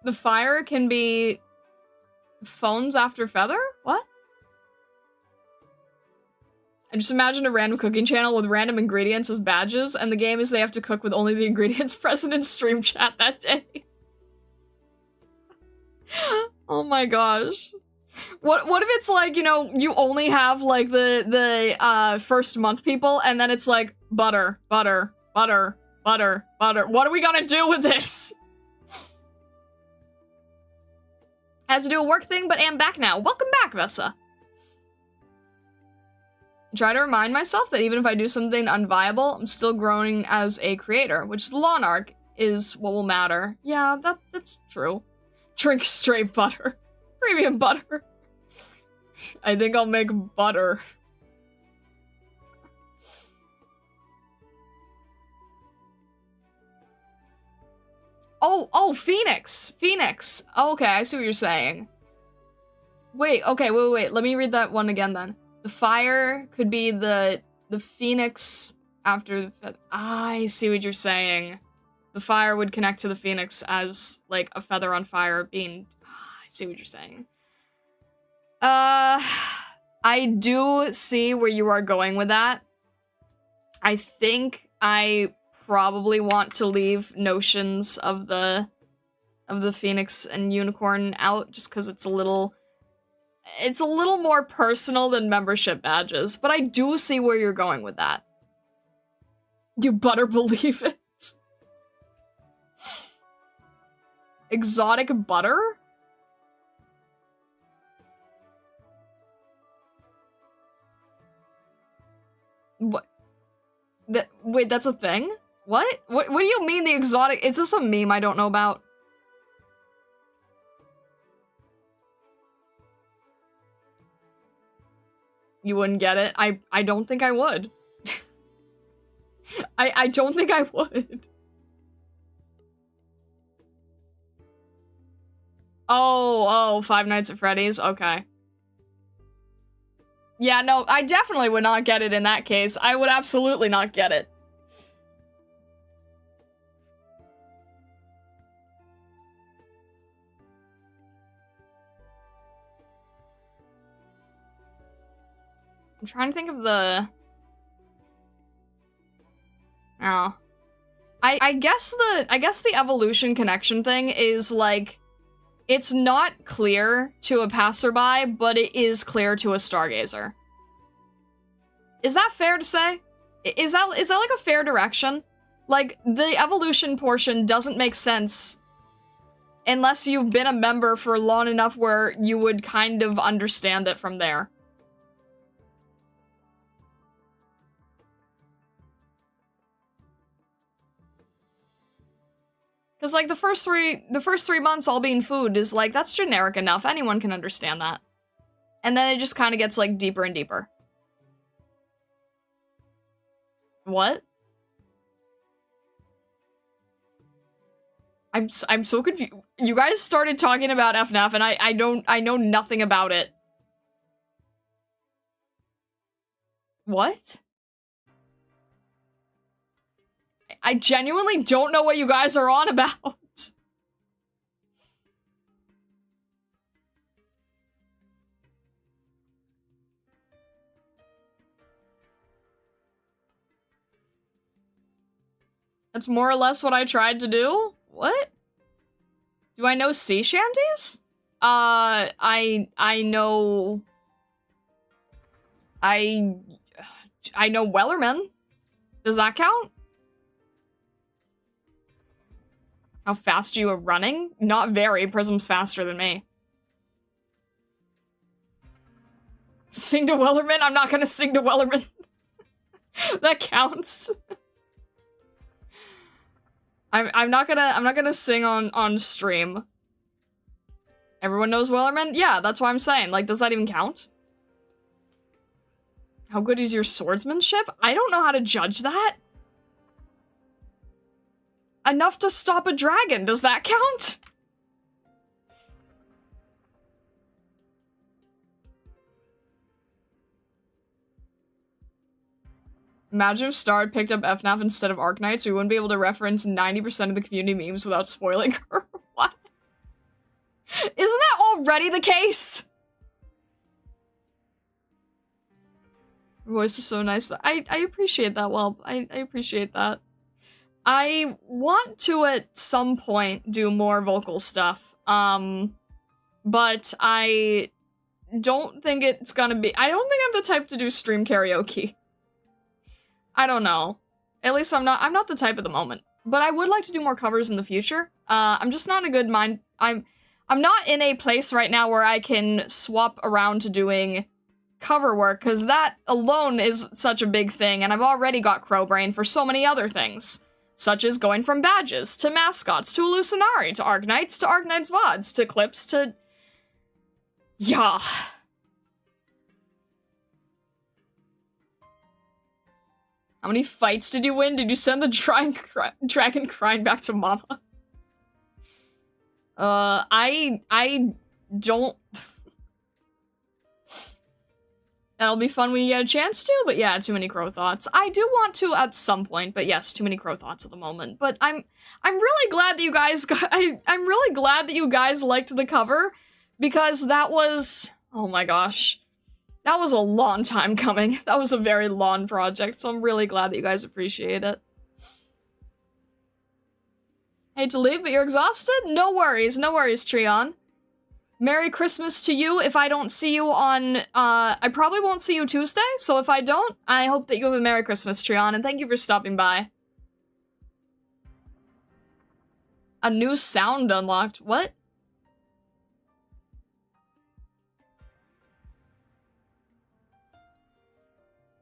The fire can be phones after feather? What? I just imagine a random cooking channel with random ingredients as badges, and the game is they have to cook with only the ingredients present in stream chat that day. Oh my gosh. What if it's like, you know, you only have like the first month people, and then it's like butter, butter, butter, butter, butter. What are we gonna do with this? Has to do a work thing, but am back now. Welcome back, Vessa. Try to remind myself that even if I do something unviable, I'm still growing as a creator, which is the lawn arc is what will matter. Yeah, that's true. Drink straight butter. Premium butter. I think I'll make butter. Oh, Phoenix! Phoenix! Oh, okay, I see what you're saying. Wait, okay, wait. Let me read that one again, then. The fire could be the Phoenix after the... I see what you're saying. The fire would connect to the Phoenix as, like, a feather on fire being... I see what you're saying. I do see where you are going with that. I think I probably want to leave notions of the Phoenix and Unicorn out just because it's a little more personal than membership badges, but I do see where you're going with that. You better believe it. Exotic butter? What? Wait, that's a thing? What? What do you mean the exotic? Is this a meme I don't know about? You wouldn't get it? I don't think I would. I don't think I would. Oh, Five Nights at Freddy's? Okay. Yeah, no, I definitely would not get it in that case. I would absolutely not get it. I'm trying to think of the... Oh. I guess the evolution connection thing is, like, it's not clear to a passerby, but it is clear to a stargazer. Is that fair to say? Is that like a fair direction? Like, the evolution portion doesn't make sense unless you've been a member for long enough where you would kind of understand it from there. Because, like, the first three months all being food is, like, that's generic enough. Anyone can understand that. And then it just kind of gets, like, deeper and deeper. What? I'm so confused. You guys started talking about FNAF and I know nothing about it. What? I genuinely don't know what you guys are on about. That's more or less what I tried to do? What? Do I know sea shanties? I know... I know Wellerman. Does that count? How fast are you running? Not very. Prism's faster than me. Sing to Wellerman? I'm not gonna sing to Wellerman. That counts. I'm not gonna sing on stream. Everyone knows Wellerman? Yeah, that's why I'm saying. Like, does that even count? How good is your swordsmanship? I don't know how to judge that. Enough to stop a dragon, does that count? Imagine if Star had picked up FNAF instead of Arknights, we wouldn't be able to reference 90% of the community memes without spoiling her. What? Isn't that already the case? Your voice is so nice. I appreciate that, Well. I appreciate that. I want to, at some point, do more vocal stuff. But I don't think it's gonna be- I don't think I'm the type to do stream karaoke. I don't know. At least I'm not the type at the moment. But I would like to do more covers in the future. I'm just not in a good mind- I'm not in a place right now where I can swap around to doing cover work, because that alone is such a big thing, and I've already got Crowbrain for so many other things. Such as going from badges, to mascots, to Illusionari, to Arknights, VODs, to clips, to... Yeah. How many fights did you win? Did you send the dragon crying back to mama? I don't... That'll be fun when you get a chance to, but yeah, too many crow thoughts. I do want to at some point, but yes, too many crow thoughts at the moment. But I'm really glad that you guys I'm really glad that you guys liked the cover, because that was, oh my gosh, that was a long time coming. That was a very long project, so I'm really glad that you guys appreciate it. Hate to leave, but you're exhausted? No worries, Treon. Merry Christmas to you. If I don't see you on, I probably won't see you Tuesday, so if I don't, I hope that you have a Merry Christmas, Treon, and thank you for stopping by. A new sound unlocked. What?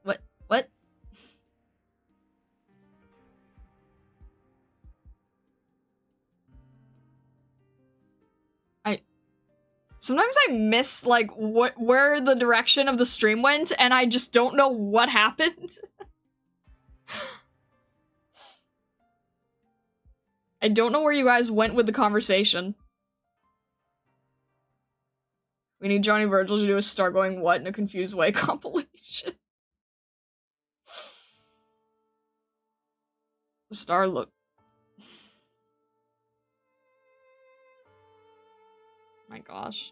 What? Sometimes I miss, like, where the direction of the stream went, and I just don't know what happened. I don't know where you guys went with the conversation. We need Johnny Virgil to do a Star Going What in a Confused Way compilation. The Star look. My gosh.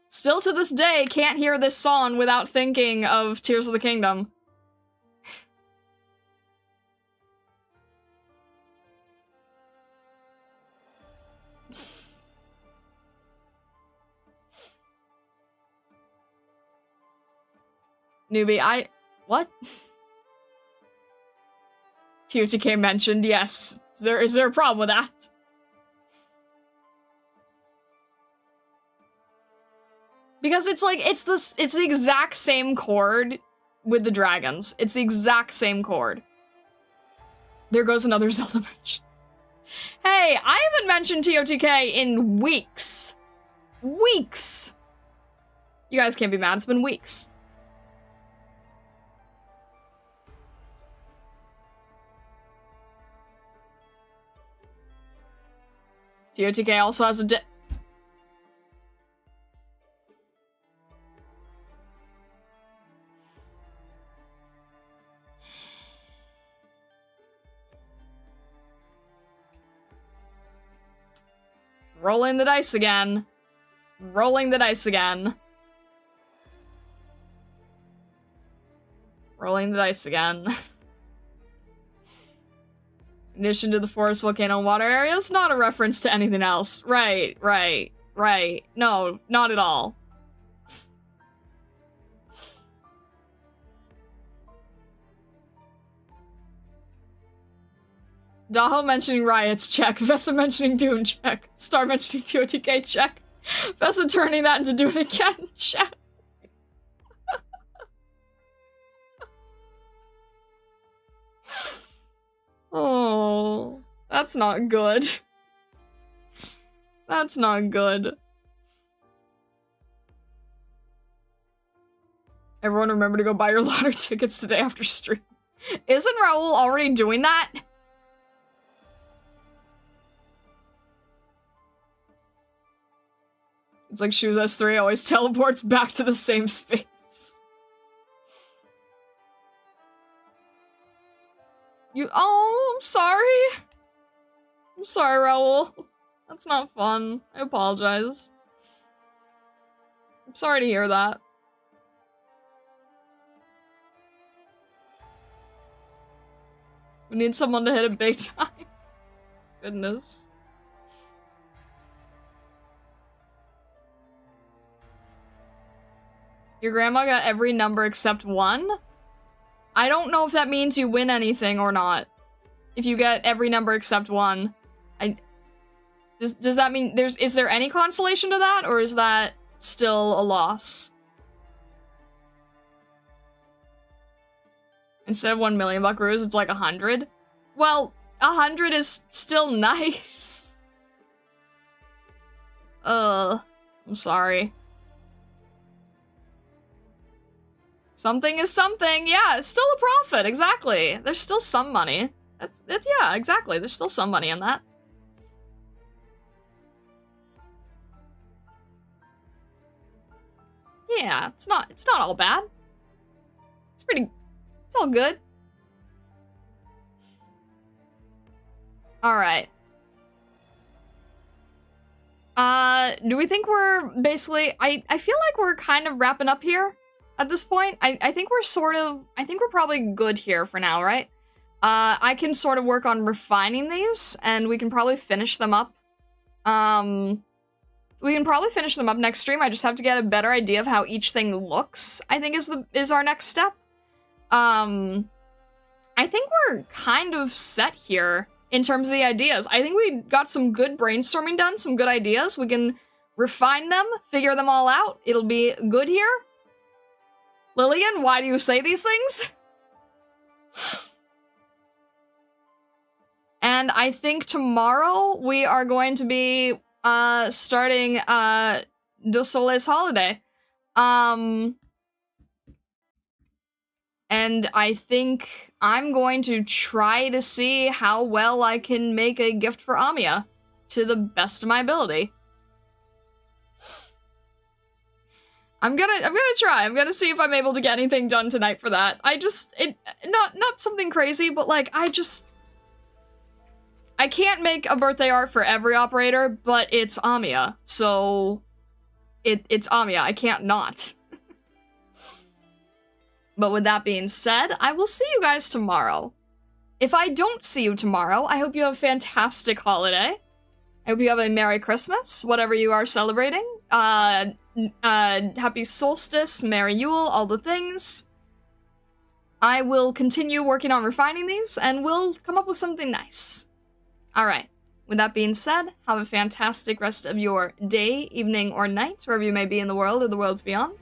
Still to this day, can't hear this song without thinking of Tears of the Kingdom. Newbie, what? TOTK mentioned, yes. Is there a problem with that? Because it's like, it's the exact same chord with the dragons. It's the exact same chord. There goes another Zelda mention. Hey, I haven't mentioned TOTK in weeks. Weeks! You guys can't be mad, it's been weeks. TOTK also has a rolling the dice again. Rolling the dice again. Rolling the dice again. In addition to the forest, volcano, and water areas, not a reference to anything else. Right. No, not at all. Daho mentioning riots, check. Vesa mentioning Dune, check. Star mentioning TOTK, check. Vesa turning that into Dune again, check. Oh, that's not good. That's not good. Everyone remember to go buy your lottery tickets today after stream. Isn't Raul already doing that? It's like Shoes S3 always teleports back to the same space. Oh, I'm sorry. I'm sorry, Raul. That's not fun. I apologize. I'm sorry to hear that. We need someone to hit it big time. Goodness. Your grandma got every number except 1? I don't know if that means you win anything or not. If you get every number except 1. Does that mean is there any consolation to that, or is that still a loss? Instead of 1 million buckaroos, it's like 100? Well, 100 is still nice. I'm sorry. Something is something. Yeah, it's still a profit. Exactly. There's still some money. That's yeah, exactly. There's still some money in that. Yeah, it's not all bad. It's all good. All right. Do we think we're basically, I feel like we're kind of wrapping up here at this point. I think we're probably good here for now, right? I can sort of work on refining these, and we can probably finish them up. We can probably finish them up next stream. I just have to get a better idea of how each thing looks, I think is our next step. I think we're kind of set here in terms of the ideas. I think we got some good brainstorming done, some good ideas. We can refine them, figure them all out. It'll be good here. Lillian, why do you say these things? And I think tomorrow we are going to be starting Do Soleil's Holiday. And I think I'm going to try to see how well I can make a gift for Amiya to the best of my ability. I'm gonna try. I'm gonna see if I'm able to get anything done tonight for that. Not something crazy, but like I can't make a birthday art for every operator, but it's Amiya, so it's Amiya. I can't not. But with that being said, I will see you guys tomorrow. If I don't see you tomorrow, I hope you have a fantastic holiday. I hope you have a Merry Christmas, whatever you are celebrating. Happy Solstice, Merry Yule, all the things. I will continue working on refining these, and we'll come up with something nice. Alright, with that being said, have a fantastic rest of your day, evening, or night, wherever you may be in the world or the worlds beyond.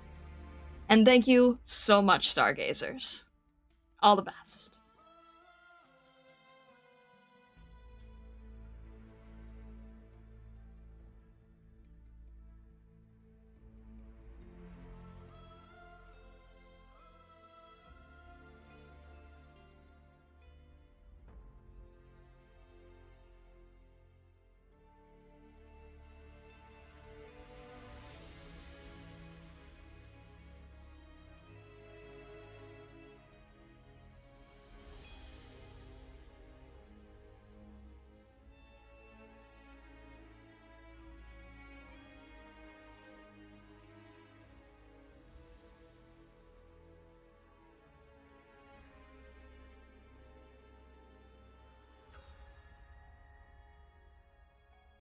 And thank you so much, Stargazers. All the best.